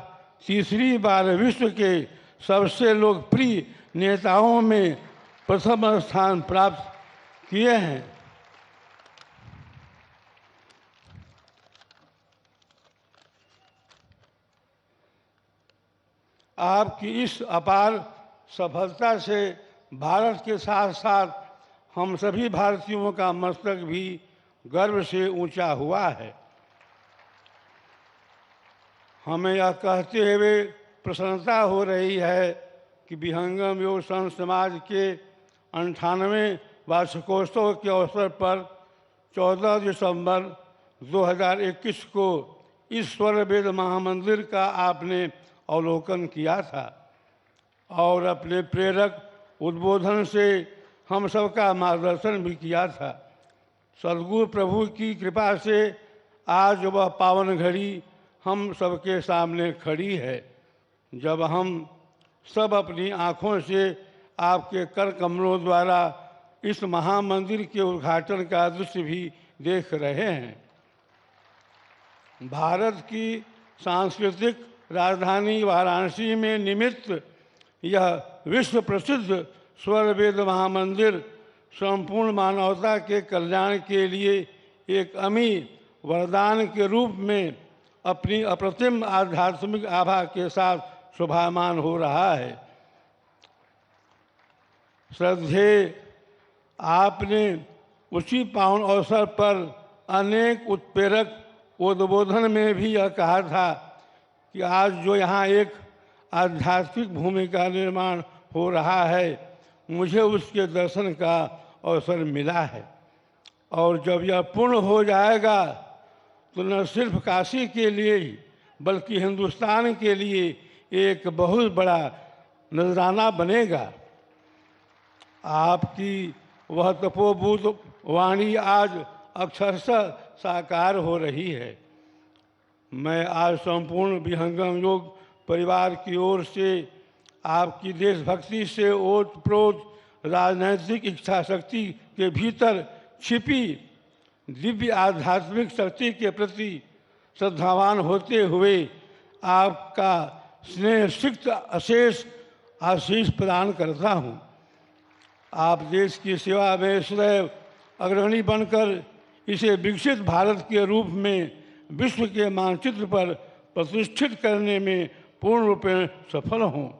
तीसरी बार विश्व के सबसे लोकप्रिय नेताओं में प्रथम स्थान प्राप्त किए हैं। आपकी इस अपार सफलता से भारत के साथ साथ हम सभी भारतीयों का मस्तक भी गर्व से ऊंचा हुआ है। हमें यह कहते हुए प्रसन्नता हो रही है कि विहंगम योग संत समाज के 98वें वार्षिकोत्सव के अवसर पर 14 दिसंबर 2021 को इस स्वर वेद महामंदिर का आपने अवलोकन किया था और अपने प्रेरक उद्बोधन से हम सबका मार्गदर्शन भी किया था। सद्गुरु प्रभु की कृपा से आज वह पावन घड़ी हम सबके सामने खड़ी है, जब हम सब अपनी आँखों से आपके कर कमलों द्वारा इस महामंदिर के उद्घाटन का दृश्य भी देख रहे हैं। भारत की सांस्कृतिक राजधानी वाराणसी में निर्मित यह विश्व प्रसिद्ध स्वर वेद महामंदिर संपूर्ण मानवता के कल्याण के लिए एक अमीर वरदान के रूप में अपनी अप्रतिम आध्यात्मिक आभा के साथ शोभायमान हो रहा है। श्रद्धेय, आपने उसी पावन अवसर पर अनेक उत्प्रेरक उद्बोधन में भी यह कहा था कि आज जो यहाँ एक आध्यात्मिक भूमि का निर्माण हो रहा है, मुझे उसके दर्शन का अवसर मिला है। और जब यह पूर्ण हो जाएगा तो न सिर्फ काशी के लिए ही बल्कि हिंदुस्तान के लिए एक बहुत बड़ा नजराना बनेगा। आपकी वह तपोबूत वाणी आज अक्षरशः साकार हो रही है। मैं आज संपूर्ण विहंगम योग परिवार की ओर से आपकी देशभक्ति से ओतप्रोत राजनैतिक इच्छा शक्ति के भीतर छिपी दिव्य आध्यात्मिक शक्ति के प्रति श्रद्धावान होते हुए आपका स्नेह सिक्त अशेष आशीष प्रदान करता हूँ। आप देश की सेवा में सदैव अग्रणी बनकर इसे विकसित भारत के रूप में विश्व के मानचित्र पर प्रतिष्ठित करने में पूर्ण रूप में सफल हों।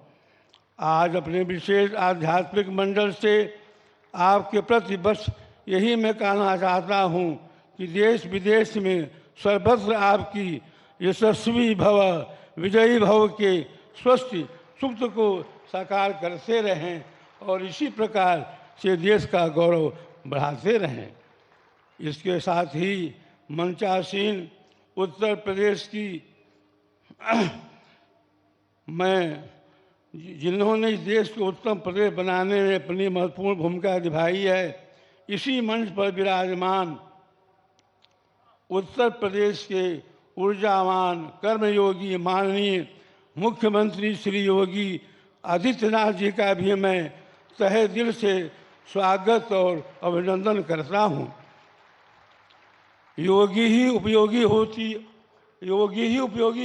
आज अपने विशेष आध्यात्मिक मंडल से आपके प्रति बस यही मैं कहना चाहता हूँ कि देश विदेश में सर्वत्र आपकी यशस्वी भव विजयी भव के स्वस्ति सुक्त को साकार करते रहें और इसी प्रकार से देश का गौरव बढ़ाते रहें। इसके साथ ही मंचासीन उत्तर प्रदेश की मैं जिन्होंने इस देश को उत्तम प्रदेश बनाने में अपनी महत्वपूर्ण भूमिका निभाई है, इसी मंच पर विराजमान उत्तर प्रदेश के ऊर्जावान कर्मयोगी माननीय मुख्यमंत्री श्री योगी आदित्यनाथ जी का भी मैं तहे दिल से स्वागत और अभिनंदन करता हूँ। योगी ही उपयोगी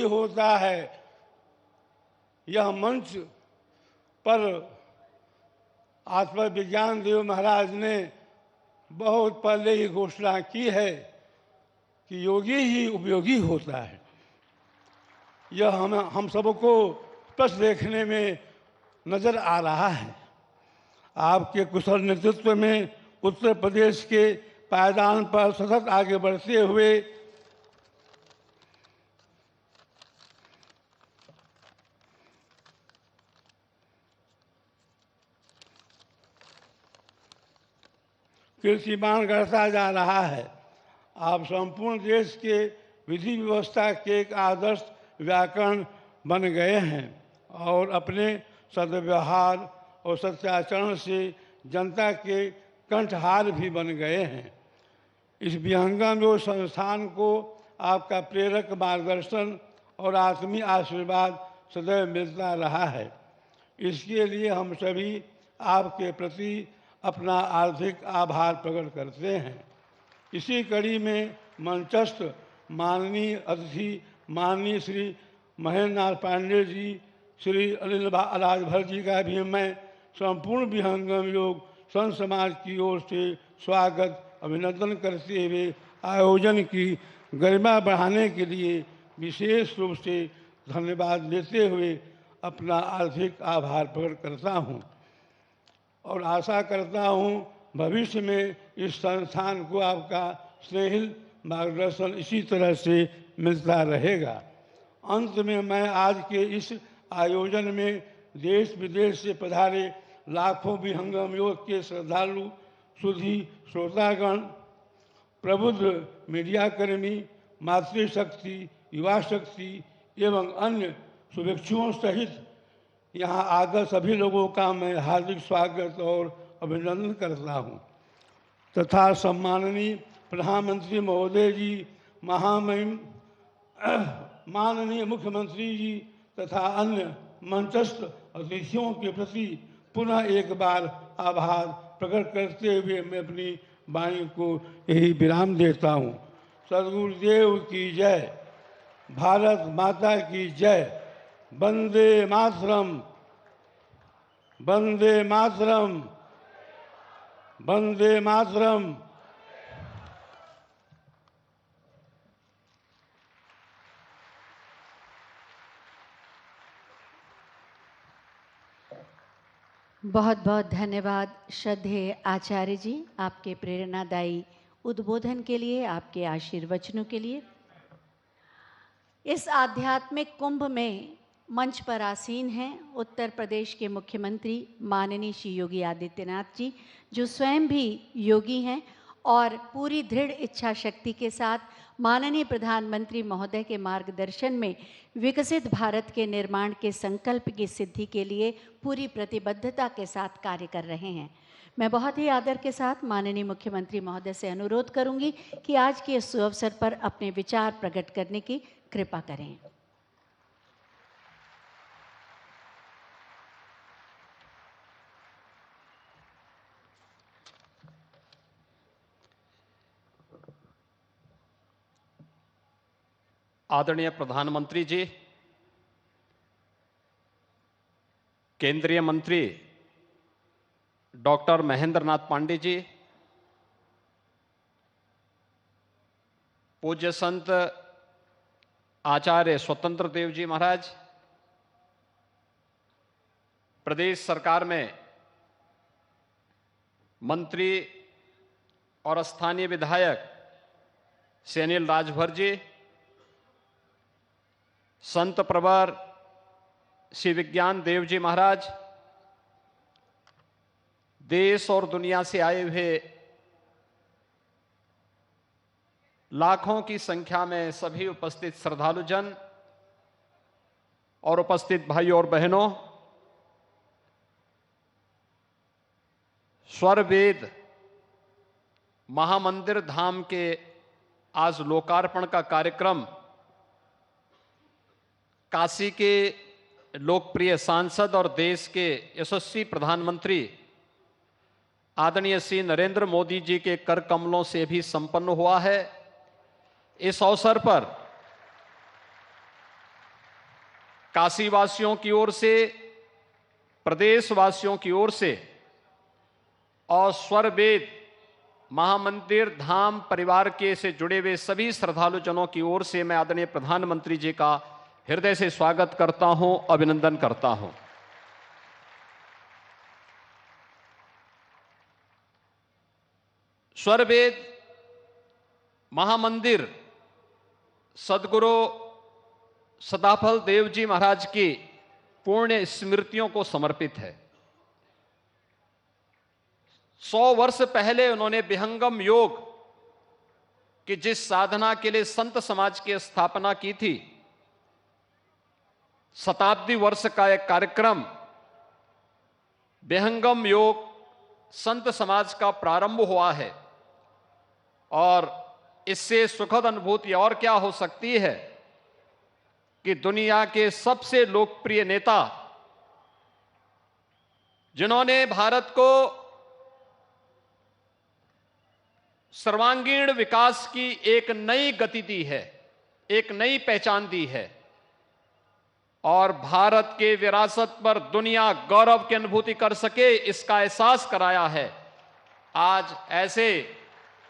होता है। यह मंच पर आत्मविज्ञान देव महाराज ने बहुत पहले ही घोषणा की है कि योगी ही उपयोगी होता है। यह हम सबको स्पष्ट देखने में नजर आ रहा है। आपके कुशल नेतृत्व में उत्तर प्रदेश के पायदान पर सतत आगे बढ़ते हुए कीर्तिमान करता जा रहा है। आप संपूर्ण देश के विधि व्यवस्था के एक आदर्श व्याकरण बन गए हैं और अपने सद्व्यवहार और सत्याचरण से जनता के कंठहार भी बन गए हैं। इस विहंगम योग संस्थान को आपका प्रेरक मार्गदर्शन और आत्मीय आशीर्वाद सदैव मिलता रहा है। इसके लिए हम सभी आपके प्रति अपना आर्थिक आभार प्रकट करते हैं। इसी कड़ी में मंचस्थ माननीय अतिथि माननीय श्री महेंद्र नाथ पांडे जी, श्री अनिल राजभर जी का भी मैं संपूर्ण विहंगम योग संत समाज की ओर से स्वागत अभिनंदन करते हुए आयोजन की गरिमा बढ़ाने के लिए विशेष रूप से धन्यवाद देते हुए अपना आर्थिक आभार प्रकट करता हूँ और आशा करता हूँ भविष्य में इस संस्थान को आपका स्नेहिल मार्गदर्शन इसी तरह से मिलता रहेगा। अंत में मैं आज के इस आयोजन में देश विदेश से पधारे लाखों विहंगम योग के श्रद्धालु, सुधी श्रोतागण, प्रबुद्ध मीडियाकर्मी, मातृशक्ति, युवा शक्ति एवं अन्य शुभेच्छुओं सहित यहाँ आकर सभी लोगों का मैं हार्दिक स्वागत और अभिनंदन करता हूँ तथा सम्माननीय प्रधानमंत्री महोदय जी, महामहिम माननीय मुख्यमंत्री जी तथा अन्य मंचस्थ अतिथियों के प्रति पुनः एक बार आभार प्रकट करते हुए मैं अपनी वाणी को यही विराम देता हूँ। सद्गुरुदेव की जय, भारत माता की जय, वंदे मातरम, वंदे मातरम, वंदे मातरम।
बहुत बहुत धन्यवाद श्रद्धेय आचार्य जी, आपके प्रेरणादायी उद्बोधन के लिए, आपके आशीर्वचनों के लिए। इस आध्यात्मिक कुंभ में मंच पर आसीन हैं उत्तर प्रदेश के मुख्यमंत्री माननीय श्री योगी आदित्यनाथ जी, जो स्वयं भी योगी हैं और पूरी दृढ़ इच्छा शक्ति के साथ माननीय प्रधानमंत्री महोदय के मार्गदर्शन में विकसित भारत के निर्माण के संकल्प की सिद्धि के लिए पूरी प्रतिबद्धता के साथ कार्य कर रहे हैं। मैं बहुत ही आदर के साथ माननीय मुख्यमंत्री महोदय से अनुरोध करूंगी कि आज के इस अवसर पर अपने विचार प्रकट करने की कृपा करें।
आदरणीय प्रधानमंत्री जी, केंद्रीय मंत्री डॉक्टर महेंद्र नाथ पांडे जी, पूज्य संत आचार्य स्वतंत्र देव जी महाराज, प्रदेश सरकार में मंत्री और स्थानीय विधायक श्री अनिल राजभर जी, संत प्रवर श्री विज्ञान देव जी महाराज, देश और दुनिया से आए हुए लाखों की संख्या में सभी उपस्थित श्रद्धालुजन और उपस्थित भाइयों और बहनों, स्वर वेद महामंदिर धाम के आज लोकार्पण का कार्यक्रम काशी के लोकप्रिय सांसद और देश के यशस्वी प्रधानमंत्री आदरणीय श्री नरेंद्र मोदी जी के कर कमलों से भी संपन्न हुआ है। इस अवसर पर काशीवासियों की ओर से, प्रदेशवासियों की ओर से और स्वर वेद महामंदिर धाम परिवार के से जुड़े हुए सभी श्रद्धालुजनों की ओर से मैं आदरणीय प्रधानमंत्री जी का हृदय से स्वागत करता हूं, अभिनंदन करता हूं। स्वर वेद महामंदिर सदगुरु सदाफल देव जी महाराज की पुण्य स्मृतियों को समर्पित है। 100 वर्ष पहले उन्होंने विहंगम योग की जिस साधना के लिए संत समाज की स्थापना की थी, शताब्दी वर्ष का एक कार्यक्रम विहंगम योग संत समाज का प्रारंभ हुआ है। और इससे सुखद अनुभूति और क्या हो सकती है कि दुनिया के सबसे लोकप्रिय नेता, जिन्होंने भारत को सर्वांगीण विकास की एक नई गति दी है, एक नई पहचान दी है और भारत के विरासत पर दुनिया गौरव की अनुभूति कर सके, इसका एहसास कराया है। आज ऐसे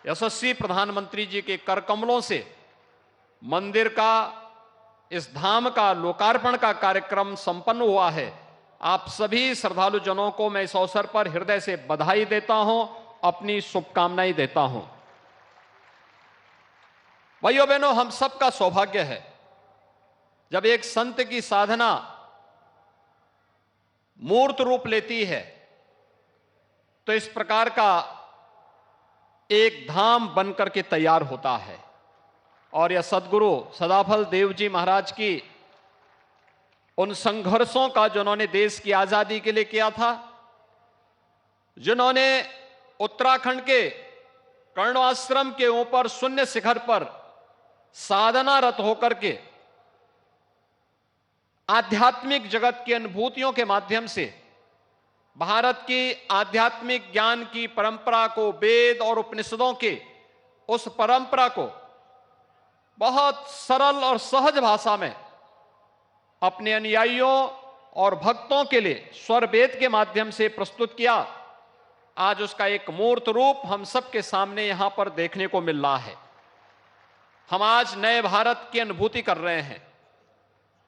यशस्वी प्रधानमंत्री जी के कर कमलों से मंदिर का, इस धाम का लोकार्पण का कार्यक्रम संपन्न हुआ है। आप सभी श्रद्धालु जनों को मैं इस अवसर पर हृदय से बधाई देता हूं, अपनी शुभकामनाएं देता हूं। भाइयों बहनों, हम सबका सौभाग्य है जब एक संत की साधना मूर्त रूप लेती है तो इस प्रकार का एक धाम बनकर के तैयार होता है। और यह सदगुरु सदाफल देव जी महाराज की उन संघर्षों का जो उन्होंने देश की आजादी के लिए किया था, जिन्होंने उत्तराखंड के कर्ण आश्रम के ऊपर शून्य शिखर पर साधनारत होकर के आध्यात्मिक जगत की अनुभूतियों के माध्यम से भारत की आध्यात्मिक ज्ञान की परंपरा को, वेद और उपनिषदों के उस परंपरा को बहुत सरल और सहज भाषा में अपने अनुयायियों और भक्तों के लिए स्वर वेद के माध्यम से प्रस्तुत किया। आज उसका एक मूर्त रूप हम सबके सामने यहां पर देखने को मिल रहा है। हम आज नए भारत की अनुभूति कर रहे हैं।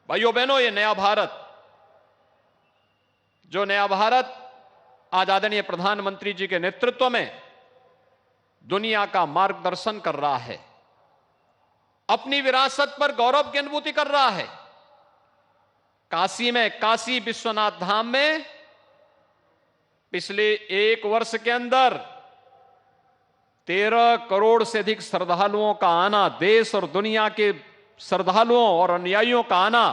भाइयों बहनों, ये नया भारत, जो नया भारत आज आदरणीय प्रधानमंत्री जी के नेतृत्व में दुनिया का मार्गदर्शन कर रहा है, अपनी विरासत पर गौरव की अनुभूति कर रहा है। काशी में, काशी विश्वनाथ धाम में पिछले 1 वर्ष के अंदर 13 करोड़ से अधिक श्रद्धालुओं का आना, देश और दुनिया के श्रद्धालुओं और अनुयायियों का आना,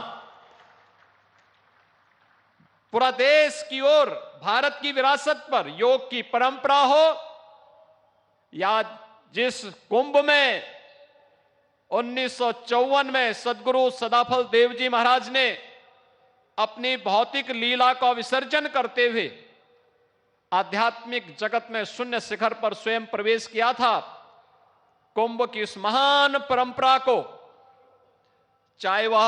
पूरा देश की ओर भारत की विरासत पर योग की परंपरा हो, या जिस कुंभ में 1954 में सदगुरु सदाफल देव जी महाराज ने अपनी भौतिक लीला का विसर्जन करते हुए आध्यात्मिक जगत में शून्य शिखर पर स्वयं प्रवेश किया था, कुंभ की इस महान परंपरा को, चाहे वह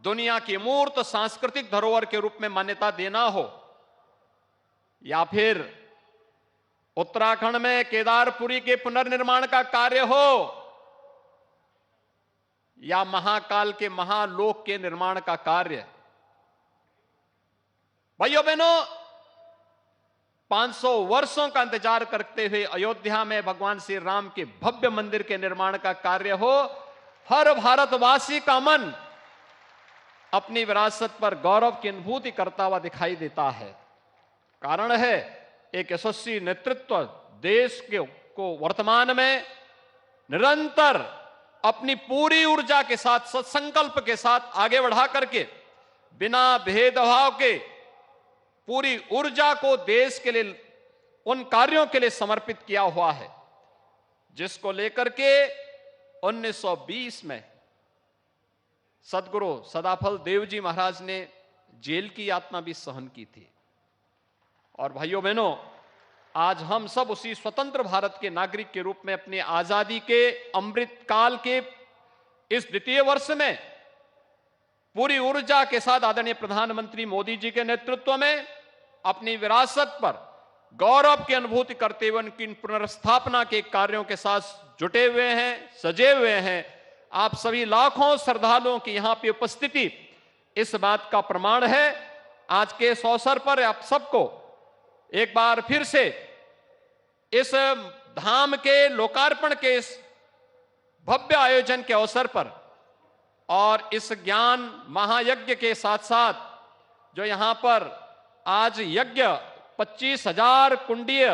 दुनिया की मूर्त सांस्कृतिक धरोहर के रूप में मान्यता देना हो, या फिर उत्तराखंड में केदारपुरी के पुनर्निर्माण का कार्य हो, या महाकाल के महालोक के निर्माण का कार्य। भाइयों बहनों, 500 वर्षों का इंतजार करते हुए अयोध्या में भगवान श्री राम के भव्य मंदिर के निर्माण का कार्य हो, हर भारतवासी का मन अपनी विरासत पर गौरव की अनुभूति करता हुआ दिखाई देता है। कारण है एक यशस्वी नेतृत्व देश को वर्तमान में निरंतर अपनी पूरी ऊर्जा के साथ, सत्संकल्प के साथ आगे बढ़ा करके बिना भेदभाव के पूरी ऊर्जा को देश के लिए, उन कार्यों के लिए समर्पित किया हुआ है जिसको लेकर के 1920 में सदगुरु सदाफल देव जी महाराज ने जेल की यातना भी सहन की थी। और भाइयों बहनों, आज हम सब उसी स्वतंत्र भारत के नागरिक के रूप में अपनी आजादी के अमृत काल के इस द्वितीय वर्ष में पूरी ऊर्जा के साथ आदरणीय प्रधानमंत्री मोदी जी के नेतृत्व में अपनी विरासत पर गौरव की अनुभूति करते हुए उनकी पुनर्स्थापना के कार्यों के साथ जुटे हुए हैं, सजे हुए हैं। आप सभी लाखों श्रद्धालुओं की यहां पे उपस्थिति इस बात का प्रमाण है। आज के इस अवसर पर आप सबको एक बार फिर से इस धाम के लोकार्पण के इस भव्य आयोजन के अवसर पर और इस ज्ञान महायज्ञ के साथ साथ जो यहां पर आज यज्ञ 25,000 कुंडीय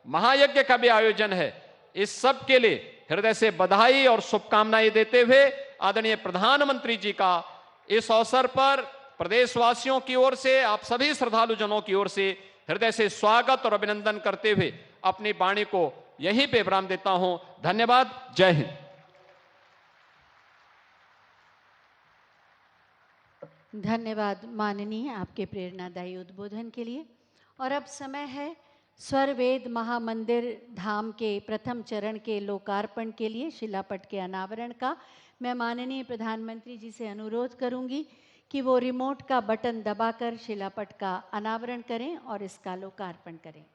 महायज्ञ का भी आयोजन है, इस सब के लिए हृदय से बधाई और शुभकामनाएं देते हुए आदरणीय प्रधानमंत्री जी का इस अवसर पर प्रदेशवासियों की ओर से, आप सभी श्रद्धालु जनों की ओर से हृदय से स्वागत और अभिनंदन करते हुए अपनी वाणी को यहीं पे विराम देता हूं। धन्यवाद। जय हिंद।
धन्यवाद माननीय, आपके प्रेरणादायी उद्बोधन के लिए। और अब समय है स्वरवेद महामंदिर धाम के प्रथम चरण के लोकार्पण के लिए, शिलापट के अनावरण का। मैं माननीय प्रधानमंत्री जी से अनुरोध करूंगी कि वो रिमोट का बटन दबाकर शिलापट का अनावरण करें और इसका लोकार्पण करें।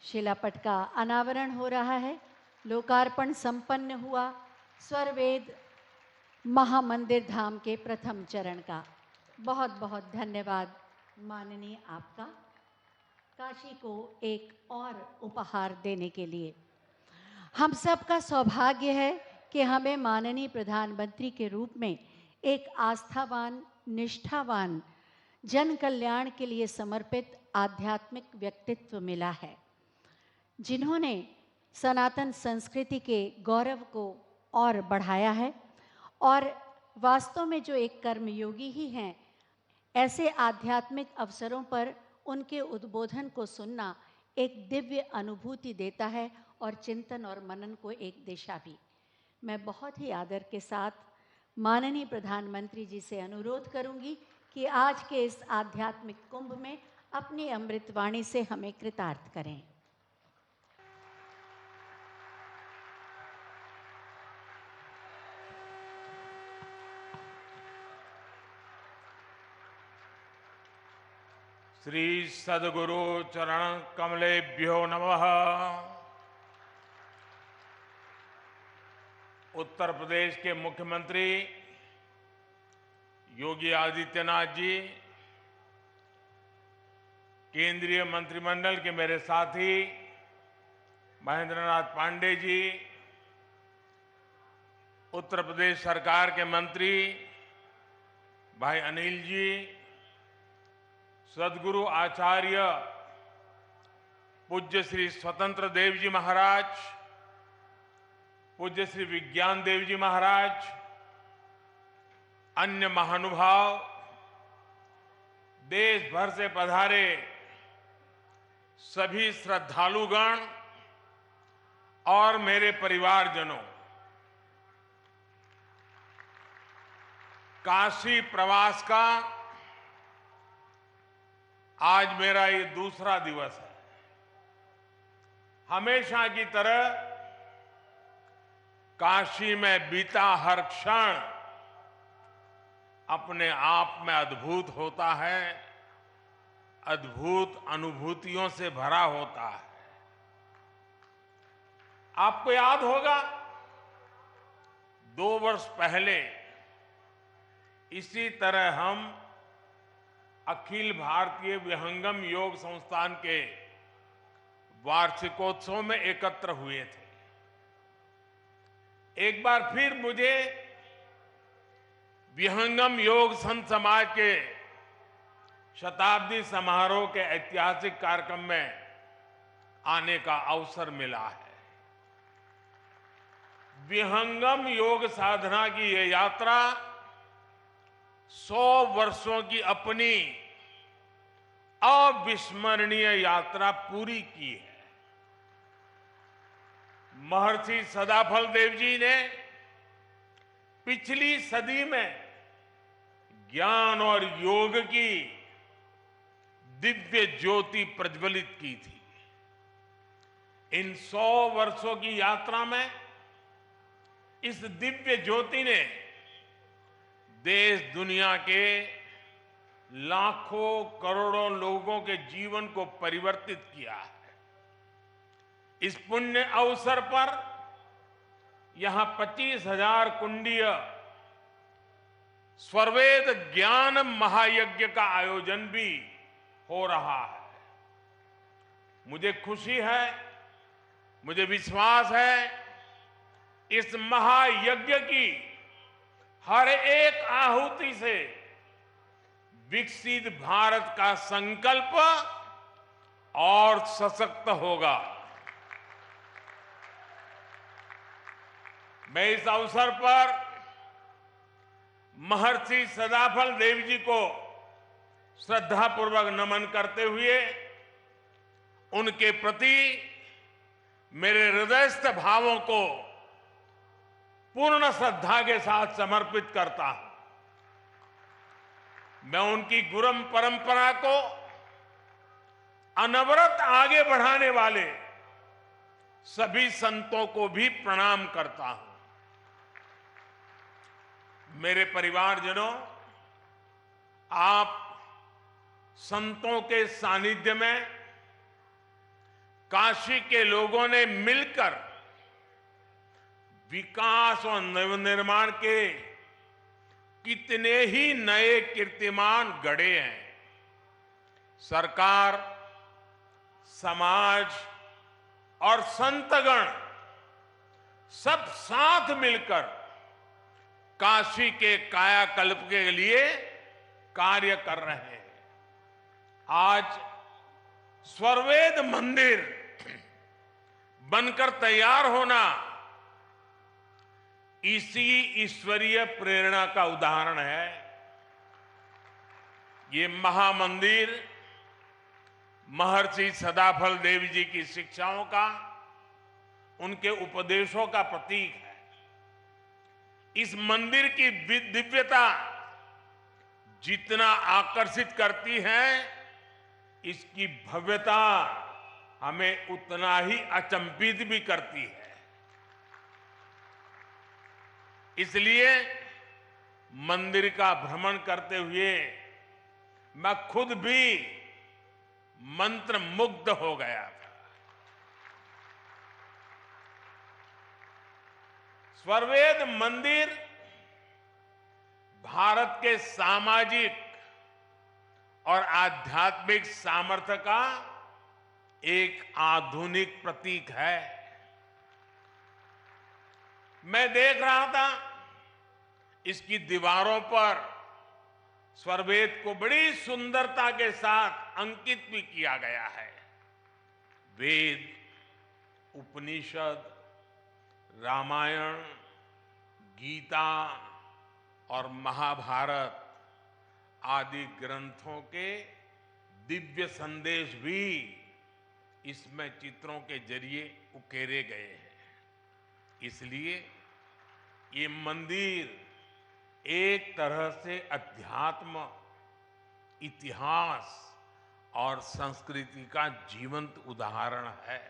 शिलापट का अनावरण हो रहा है। लोकार्पण संपन्न हुआ स्वरवेद महामंदिर धाम के प्रथम चरण का। बहुत बहुत धन्यवाद माननीय आपका, काशी को एक और उपहार देने के लिए। हम सब का सौभाग्य है कि हमें माननीय प्रधानमंत्री के रूप में एक आस्थावान, निष्ठावान, जन कल्याण के लिए समर्पित आध्यात्मिक व्यक्तित्व मिला है, जिन्होंने सनातन संस्कृति के गौरव को और बढ़ाया है। और वास्तव में जो एक कर्मयोगी ही हैं, ऐसे आध्यात्मिक अवसरों पर उनके उद्बोधन को सुनना एक दिव्य अनुभूति देता है और चिंतन और मनन को एक दिशा भी। मैं बहुत ही आदर के साथ माननीय प्रधानमंत्री जी से अनुरोध करूंगी कि आज के इस आध्यात्मिक कुंभ में अपनी अमृतवाणी से हमें कृतार्थ करें।
श्री सद्गुरु चरण कमलेभ्यो नमः। उत्तर प्रदेश के मुख्यमंत्री योगी आदित्यनाथ जी, केंद्रीय मंत्रिमंडल के मेरे साथी महेंद्र नाथ पांडे जी, उत्तर प्रदेश सरकार के मंत्री भाई अनिल जी, सदगुरु आचार्य पूज्य श्री स्वतंत्र देव जी महाराज, पूज्य श्री विज्ञान देव जी महाराज, अन्य महानुभाव, देश भर से पधारे सभी श्रद्धालुगण और मेरे परिवारजनों, काशी प्रवास का आज मेरा ये दूसरा दिवस है। हमेशा की तरह काशी में बीता हर क्षण अपने आप में अद्भुत होता है, अद्भुत अनुभूतियों से भरा होता है। आपको याद होगा 2 वर्ष पहले इसी तरह हम अखिल भारतीय विहंगम योग संस्थान के वार्षिकोत्सव में एकत्र हुए थे। एक बार फिर मुझे विहंगम योग संत समाज के शताब्दी समारोह के ऐतिहासिक कार्यक्रम में आने का अवसर मिला है। विहंगम योग साधना की ये यात्रा 100 वर्षों की अपनी अविस्मरणीय यात्रा पूरी की है। महर्षि सदाफल देव जी ने पिछली सदी में ज्ञान और योग की दिव्य ज्योति प्रज्वलित की थी। इन 100 वर्षों की यात्रा में इस दिव्य ज्योति ने देश दुनिया के लाखों करोड़ों लोगों के जीवन को परिवर्तित किया है। इस पुण्य अवसर पर यहां 25,000 कुंडीय स्वरवेद ज्ञान महायज्ञ का आयोजन भी हो रहा है। मुझे खुशी है, मुझे विश्वास है, इस महायज्ञ की हर एक आहुति से विकसित भारत का संकल्प और सशक्त होगा। मैं इस अवसर पर महर्षि सदाफल देव जी को श्रद्धापूर्वक नमन करते हुए उनके प्रति मेरे हृदयस्थ भावों को पूर्ण श्रद्धा के साथ समर्पित करता हूं। मैं उनकी गुरु परंपरा को अनवरत आगे बढ़ाने वाले सभी संतों को भी प्रणाम करता हूं। मेरे परिवारजनों, आप संतों के सानिध्य में काशी के लोगों ने मिलकर विकास और नवनिर्माण के कितने ही नए कीर्तिमान गढ़े हैं। सरकार, समाज और संतगण सब साथ मिलकर काशी के कायाकल्प के लिए कार्य कर रहे हैं। आज स्वरवेद मंदिर बनकर तैयार होना इसी ईश्वरीय प्रेरणा का उदाहरण है। ये महामंदिर महर्षि सदाफल देव जी की शिक्षाओं का, उनके उपदेशों का प्रतीक है। इस मंदिर की दिव्यता जितना आकर्षित करती है, इसकी भव्यता हमें उतना ही अचंभित भी करती है। इसलिए मंदिर का भ्रमण करते हुए मैं खुद भी मंत्र मुग्ध हो गया था। स्वरवेद मंदिर भारत के सामाजिक और आध्यात्मिक सामर्थ्य का एक आधुनिक प्रतीक है। मैं देख रहा था इसकी दीवारों पर स्वरवेद को बड़ी सुंदरता के साथ अंकित भी किया गया है। वेद, उपनिषद, रामायण, गीता और महाभारत आदि ग्रंथों के दिव्य संदेश भी इसमें चित्रों के जरिए उकेरे गए हैं। इसलिए ये मंदिर एक तरह से अध्यात्म, इतिहास और संस्कृति का जीवंत उदाहरण है।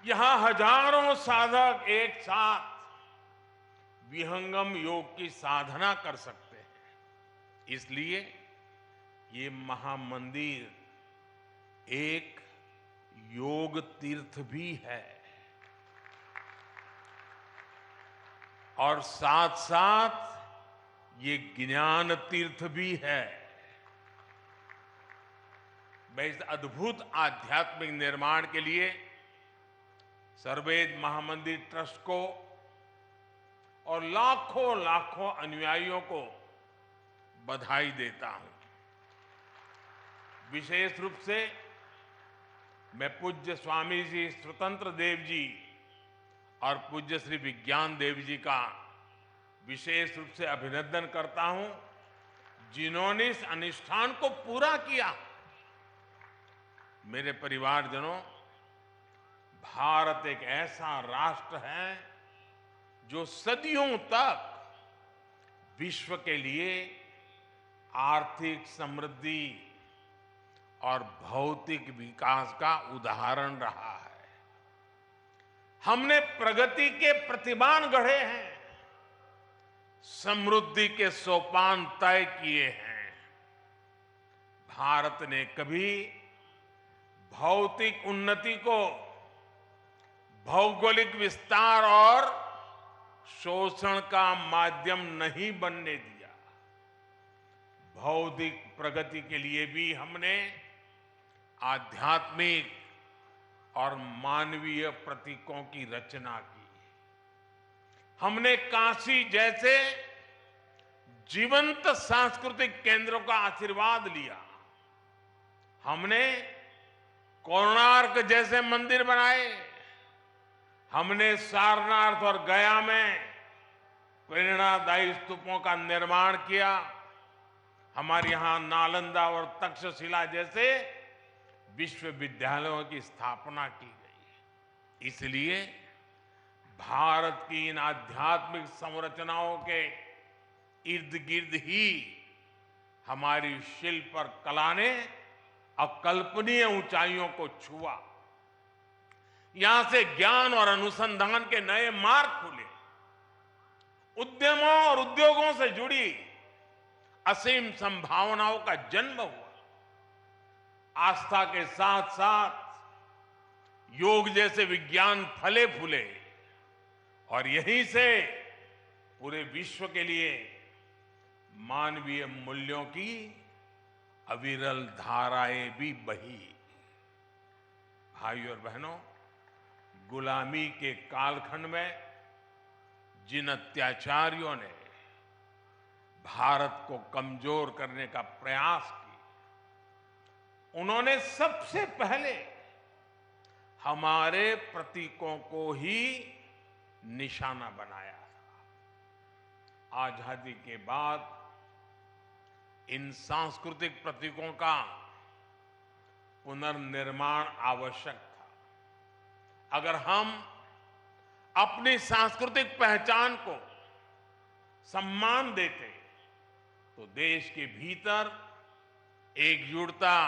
यहां हजारों साधक एक साथ विहंगम योग की साधना कर सकते हैं। इसलिए ये महामंदिर एक योग तीर्थ भी है और साथ साथ ये ज्ञान तीर्थ भी है। मैं इस अद्भुत आध्यात्मिक निर्माण के लिए स्वरवेद महामंदिर ट्रस्ट को और लाखों लाखों अनुयायियों को बधाई देता हूं। विशेष रूप से मैं पूज्य स्वामी जी स्वतंत्र देव जी और पूज्य श्री विज्ञान देव जी का विशेष रूप से अभिनंदन करता हूं, जिन्होंने इस अनुष्ठान को पूरा किया। मेरे परिवारजनों, भारत एक ऐसा राष्ट्र है जो सदियों तक विश्व के लिए आर्थिक समृद्धि और भौतिक विकास का उदाहरण रहा है। हमने प्रगति के प्रतिमान गढ़े हैं, समृद्धि के सोपान तय किए हैं। भारत ने कभी भौतिक उन्नति को भौगोलिक विस्तार और शोषण का माध्यम नहीं बनने दिया। भौतिक प्रगति के लिए भी हमने आध्यात्मिक और मानवीय प्रतीकों की रचना की। हमने काशी जैसे जीवंत सांस्कृतिक केंद्रों का आशीर्वाद लिया। हमने कोणार्क जैसे मंदिर बनाए। हमने सारनाथ और गया में प्रेरणादायी स्तूपों का निर्माण किया। हमारे यहां नालंदा और तक्षशिला जैसे विश्वविद्यालयों की स्थापना की गई। इसलिए भारत की इन आध्यात्मिक संरचनाओं के इर्द गिर्द ही हमारी शिल्प और कला ने अकल्पनीय ऊंचाइयों को छुआ। यहां से ज्ञान और अनुसंधान के नए मार्ग खुले। उद्यमों और उद्योगों से जुड़ी असीम संभावनाओं का जन्म हुआ। आस्था के साथ साथ योग जैसे विज्ञान फले फूले और यहीं से पूरे विश्व के लिए मानवीय मूल्यों की अविरल धाराएं भी बही। भाइयों और बहनों, गुलामी के कालखंड में जिन अत्याचारियों ने भारत को कमजोर करने का प्रयास किया, उन्होंने सबसे पहले हमारे प्रतीकों को ही निशाना बनाया था। आजादी के बाद इन सांस्कृतिक प्रतीकों का पुनर्निर्माण आवश्यक था। अगर हम अपनी सांस्कृतिक पहचान को सम्मान देते तो देश के भीतर एकजुटता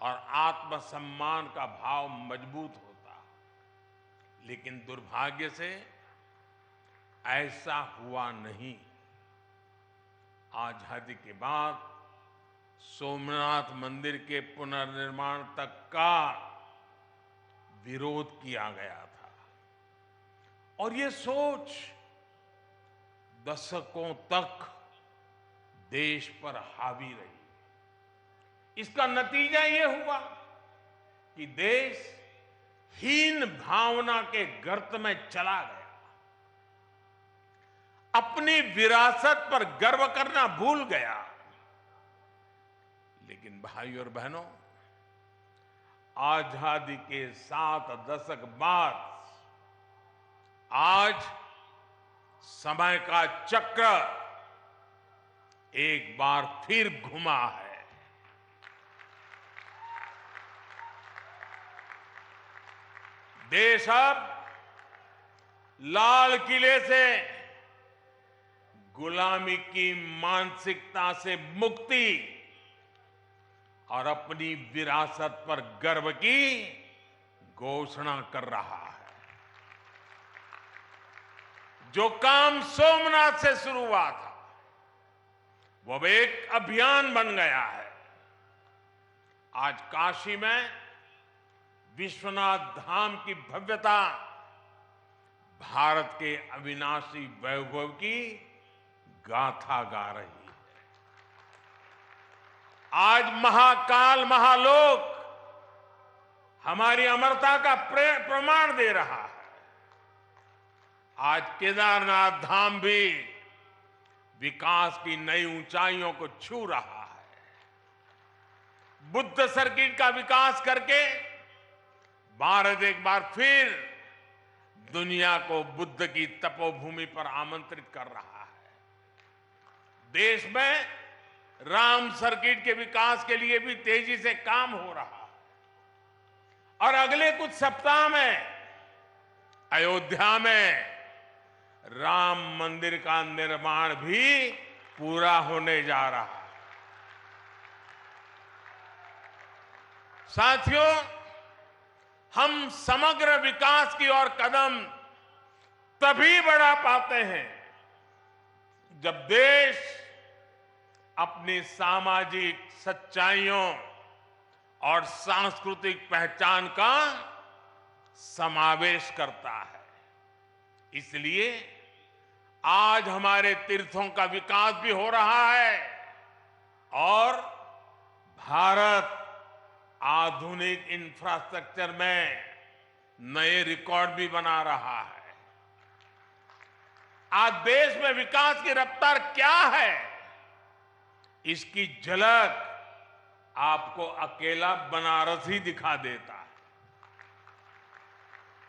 और आत्मसम्मान का भाव मजबूत होता। लेकिन दुर्भाग्य से ऐसा हुआ नहीं। आजादी के बाद सोमनाथ मंदिर के पुनर्निर्माण तक का विरोध किया गया था और ये सोच दशकों तक देश पर हावी रही। इसका नतीजा ये हुआ कि देश हीन भावना के गर्त में चला गया, अपनी विरासत पर गर्व करना भूल गया। लेकिन भाइयों और बहनों, आजादी के 7 दशक बाद आज समय का चक्र एक बार फिर घुमा है। देश अब लाल किले से गुलामी की मानसिकता से मुक्ति और अपनी विरासत पर गर्व की घोषणा कर रहा है। जो काम सोमनाथ से शुरू हुआ था, वो अब एक अभियान बन गया है। आज काशी में विश्वनाथ धाम की भव्यता भारत के अविनाशी वैभव की गाथा गा रही है। आज महाकाल महालोक हमारी अमरता का प्रमाण दे रहा है। आज केदारनाथ धाम भी विकास की नई ऊंचाइयों को छू रहा है। बुद्ध सर्किट का विकास करके भारत एक बार फिर दुनिया को बुद्ध की तपोभूमि पर आमंत्रित कर रहा है। देश में राम सर्किट के विकास के लिए भी तेजी से काम हो रहा है और अगले कुछ सप्ताह में अयोध्या में राम मंदिर का निर्माण भी पूरा होने जा रहा है। साथियों, हम समग्र विकास की ओर कदम तभी बढ़ा पाते हैं जब देश अपनी सामाजिक सच्चाइयों और सांस्कृतिक पहचान का समावेश करता है। इसलिए आज हमारे तीर्थों का विकास भी हो रहा है और भारत आधुनिक इंफ्रास्ट्रक्चर में नए रिकॉर्ड भी बना रहा है। आज देश में विकास की रफ्तार क्या है, इसकी झलक आपको अकेला बनारस ही दिखा देता है।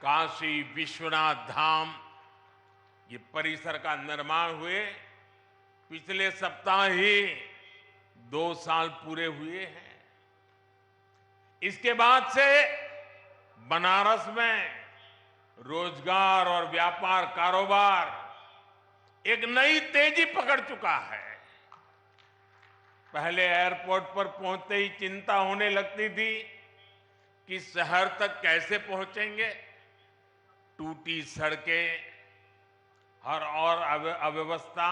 काशी विश्वनाथ धाम ये परिसर का निर्माण हुए पिछले सप्ताह ही 2 साल पूरे हुए हैं। इसके बाद से बनारस में रोजगार और व्यापार कारोबार एक नई तेजी पकड़ चुका है। पहले एयरपोर्ट पर पहुंचते ही चिंता होने लगती थी कि शहर तक कैसे पहुंचेंगे। टूटी सड़कें और अव्यवस्था,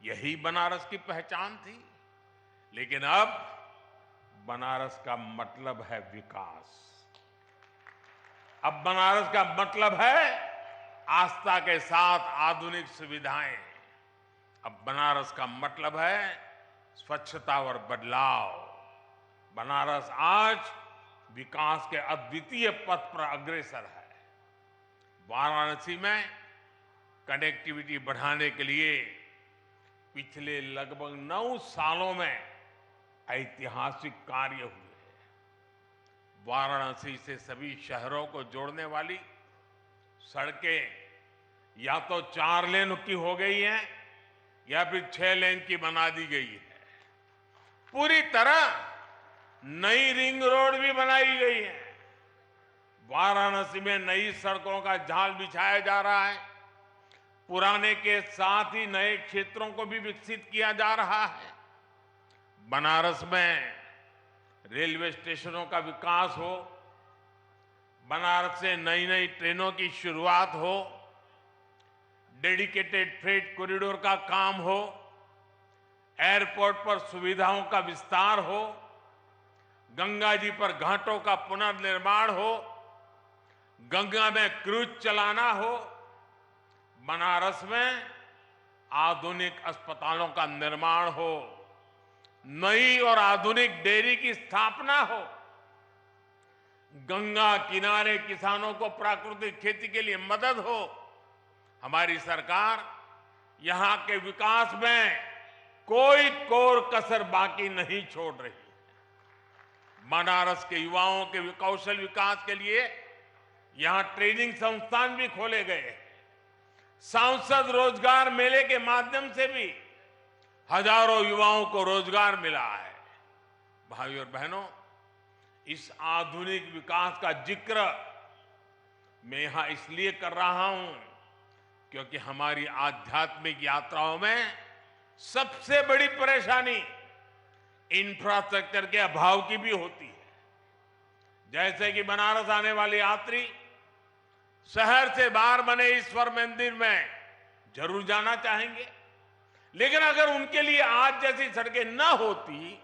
यही बनारस की पहचान थी। लेकिन अब बनारस का मतलब है विकास। अब बनारस का मतलब है आस्था के साथ आधुनिक सुविधाएं। अब बनारस का मतलब है स्वच्छता और बदलाव। बनारस आज विकास के अद्वितीय पथ पर अग्रसर है। वाराणसी में कनेक्टिविटी बढ़ाने के लिए पिछले लगभग 9 सालों में ऐतिहासिक कार्य हुए। वाराणसी से सभी शहरों को जोड़ने वाली सड़कें या तो 4 लेन की हो गई हैं या फिर 6 लेन की बना दी गई है। पूरी तरह नई रिंग रोड भी बनाई गई है। वाराणसी में नई सड़कों का जाल बिछाया जा रहा है। पुराने के साथ ही नए क्षेत्रों को भी विकसित किया जा रहा है। बनारस में रेलवे स्टेशनों का विकास हो, बनारस से नई नई ट्रेनों की शुरुआत हो, डेडिकेटेड फ्रेट कॉरिडोर का काम हो, एयरपोर्ट पर सुविधाओं का विस्तार हो, गंगा जी पर घाटों का पुनर्निर्माण हो, गंगा में क्रूज चलाना हो, बनारस में आधुनिक अस्पतालों का निर्माण हो, नई और आधुनिक डेयरी की स्थापना हो। गंगा किनारे किसानों को प्राकृतिक खेती के लिए मदद हो। हमारी सरकार यहां के विकास में कोई कोर कसर बाकी नहीं छोड़ रही। बनारस के युवाओं के कौशल विकास के लिए यहां ट्रेनिंग संस्थान भी खोले गए। सांसद रोजगार मेले के माध्यम से भी हजारों युवाओं को रोजगार मिला है। भाइयों और बहनों, इस आधुनिक विकास का जिक्र मैं यहां इसलिए कर रहा हूं क्योंकि हमारी आध्यात्मिक यात्राओं में सबसे बड़ी परेशानी इंफ्रास्ट्रक्चर के अभाव की भी होती है। जैसे कि बनारस आने वाले यात्री शहर से बाहर बने इस स्वर्ण मंदिर में जरूर जाना चाहेंगे, लेकिन अगर उनके लिए आज जैसी सड़कें न होती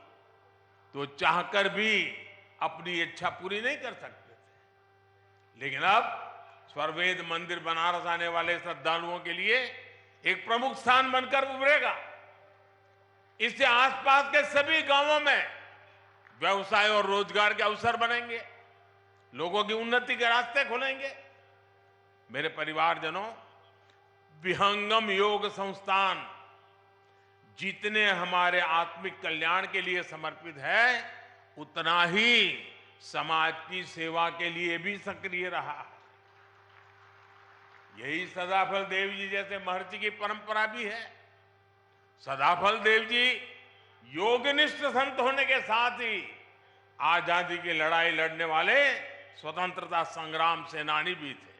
तो चाहकर भी अपनी इच्छा पूरी नहीं कर सकते थे। लेकिन अब स्वर्वेद मंदिर बनारस आने वाले श्रद्धालुओं के लिए एक प्रमुख स्थान बनकर उभरेगा। इससे आसपास के सभी गांवों में व्यवसाय और रोजगार के अवसर बनेंगे, लोगों की उन्नति के रास्ते खुलेंगे। मेरे परिवारजनों, विहंगम योग संस्थान जितने हमारे आत्मिक कल्याण के लिए समर्पित है, उतना ही समाज की सेवा के लिए भी सक्रिय रहा। यही सदाफल देव जी जैसे महर्षि की परंपरा भी है। सदाफल देव जी योगनिष्ठ संत होने के साथ ही आजादी की लड़ाई लड़ने वाले स्वतंत्रता संग्राम सेनानी भी थे।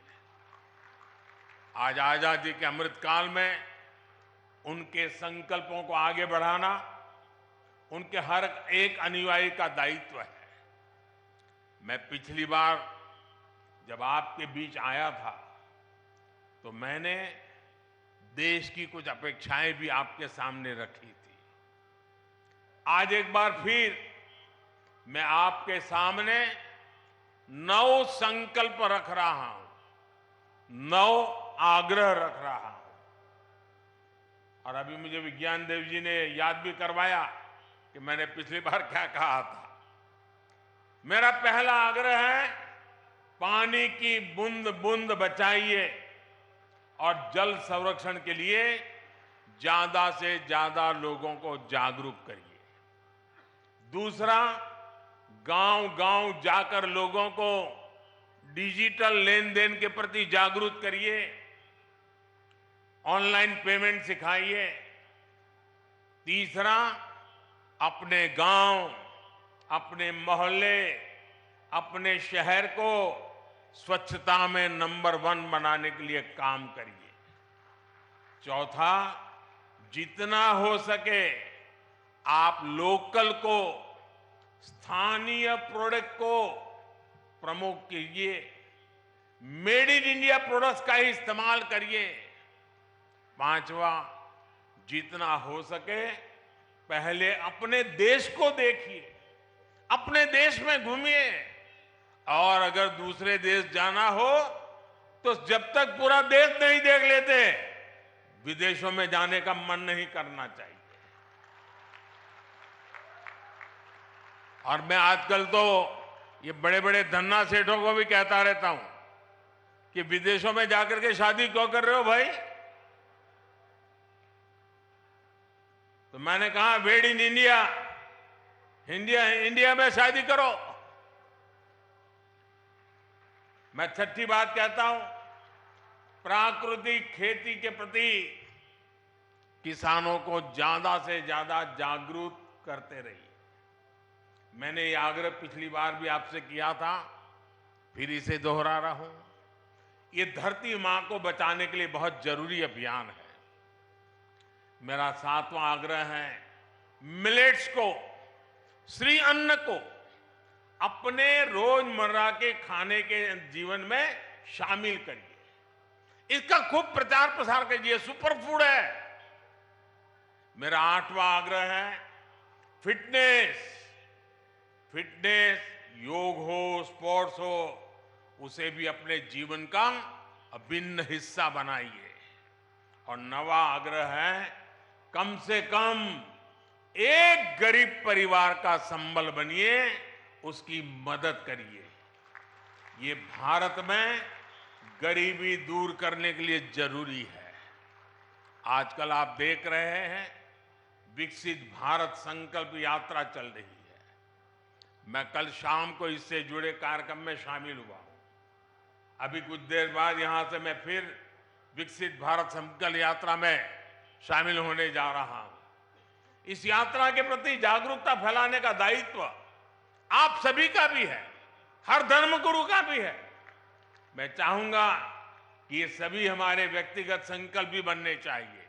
आज आजादी के अमृत काल में उनके संकल्पों को आगे बढ़ाना उनके हर एक अनुयायी का दायित्व है। मैं पिछली बार जब आपके बीच आया था तो मैंने देश की कुछ अपेक्षाएं भी आपके सामने रखी थी। आज एक बार फिर मैं आपके सामने 9 संकल्प रख रहा हूं, 9 आग्रह रख रहा हूं। और अभी मुझे विज्ञान देव जी ने याद भी करवाया कि मैंने पिछली बार क्या कहा था। मेरा पहला आग्रह है, पानी की बूंद बूंद बचाइए और जल संरक्षण के लिए ज्यादा से ज्यादा लोगों को जागरूक करिए। दूसरा, गांव-गांव जाकर लोगों को डिजिटल लेन देन के प्रति जागरूक करिए, ऑनलाइन पेमेंट सिखाइए। तीसरा, अपने गांव, अपने मोहल्ले, अपने शहर को स्वच्छता में नंबर 1 बनाने के लिए काम करिए। चौथा, जितना हो सके आप लोकल को, स्थानीय प्रोडक्ट को प्रमोट कीजिए, मेड इन इंडिया प्रोडक्ट्स का ही इस्तेमाल करिए। पांचवा, जितना हो सके पहले अपने देश को देखिए, अपने देश में घूमिए, और अगर दूसरे देश जाना हो तो जब तक पूरा देश नहीं देख लेते विदेशों में जाने का मन नहीं करना चाहिए। और मैं आजकल तो ये बड़े बड़े धन्ना सेठों को भी कहता रहता हूं कि विदेशों में जाकर के शादी क्यों कर रहे हो भाई? तो मैंने कहा, मेड इन इंडिया, इंडिया में शादी करो। मैं छठी बात कहता हूं, प्राकृतिक खेती के प्रति किसानों को ज्यादा से ज्यादा जागरूक करते रहिए। मैंने ये आग्रह पिछली बार भी आपसे किया था, फिर इसे दोहरा रहा हूं। ये धरती मां को बचाने के लिए बहुत जरूरी अभियान है। मेरा 7वां आग्रह है, मिलेट्स को, श्री अन्न को अपने रोजमर्रा के खाने के जीवन में शामिल करिए। इसका खूब प्रचार प्रसार कीजिए, सुपर फूड है। मेरा 8वां आग्रह है, फिटनेस। योग हो, स्पोर्ट्स हो, उसे भी अपने जीवन का अभिन्न हिस्सा बनाइए। और 9वां आग्रह है, कम से कम एक गरीब परिवार का संबल बनिए, उसकी मदद करिए। ये भारत में गरीबी दूर करने के लिए जरूरी है। आजकल आप देख रहे हैं विकसित भारत संकल्प यात्रा चल रही है। मैं कल शाम को इससे जुड़े कार्यक्रम में शामिल हुआ हूं। अभी कुछ देर बाद यहां से मैं फिर विकसित भारत संकल्प यात्रा में शामिल होने जा रहा हूं। इस यात्रा के प्रति जागरूकता फैलाने का दायित्व आप सभी का भी है, हर धर्मगुरु का भी है। मैं चाहूंगा कि ये सभी हमारे व्यक्तिगत संकल्प भी बनने चाहिए।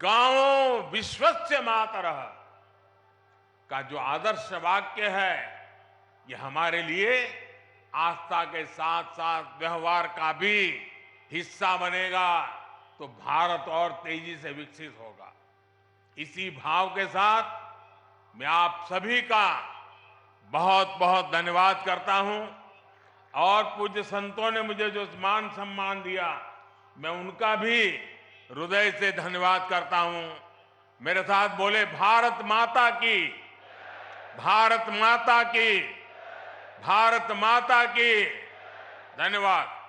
गांवों विश्वस्य मातरः का जो आदर्श वाक्य है, ये हमारे लिए आस्था के साथ साथ व्यवहार का भी हिस्सा बनेगा, तो भारत और तेजी से विकसित होगा। इसी भाव के साथ मैं आप सभी का बहुत बहुत धन्यवाद करता हूं, और पूज्य संतों ने मुझे जो मान सम्मान दिया, मैं उनका भी हृदय से धन्यवाद करता हूं। मेरे साथ बोले भारत माता की, भारत माता की, भारत माता की। धन्यवाद।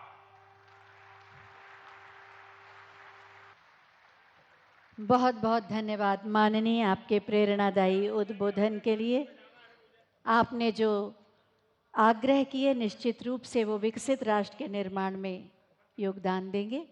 बहुत बहुत धन्यवाद माननीय, आपके प्रेरणादायी उद्बोधन के लिए। आपने जो आग्रह किए, निश्चित रूप से वो विकसित राष्ट्र के निर्माण में योगदान देंगे।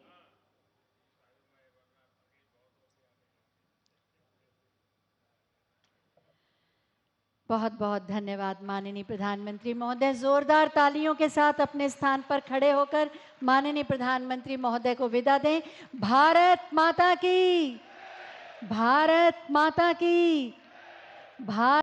बहुत बहुत धन्यवाद माननीय प्रधानमंत्री महोदय। जोरदार तालियों के साथ अपने स्थान पर खड़े होकर माननीय प्रधानमंत्री महोदय को विदा दें। भारत माता की, भारत माता की, भारत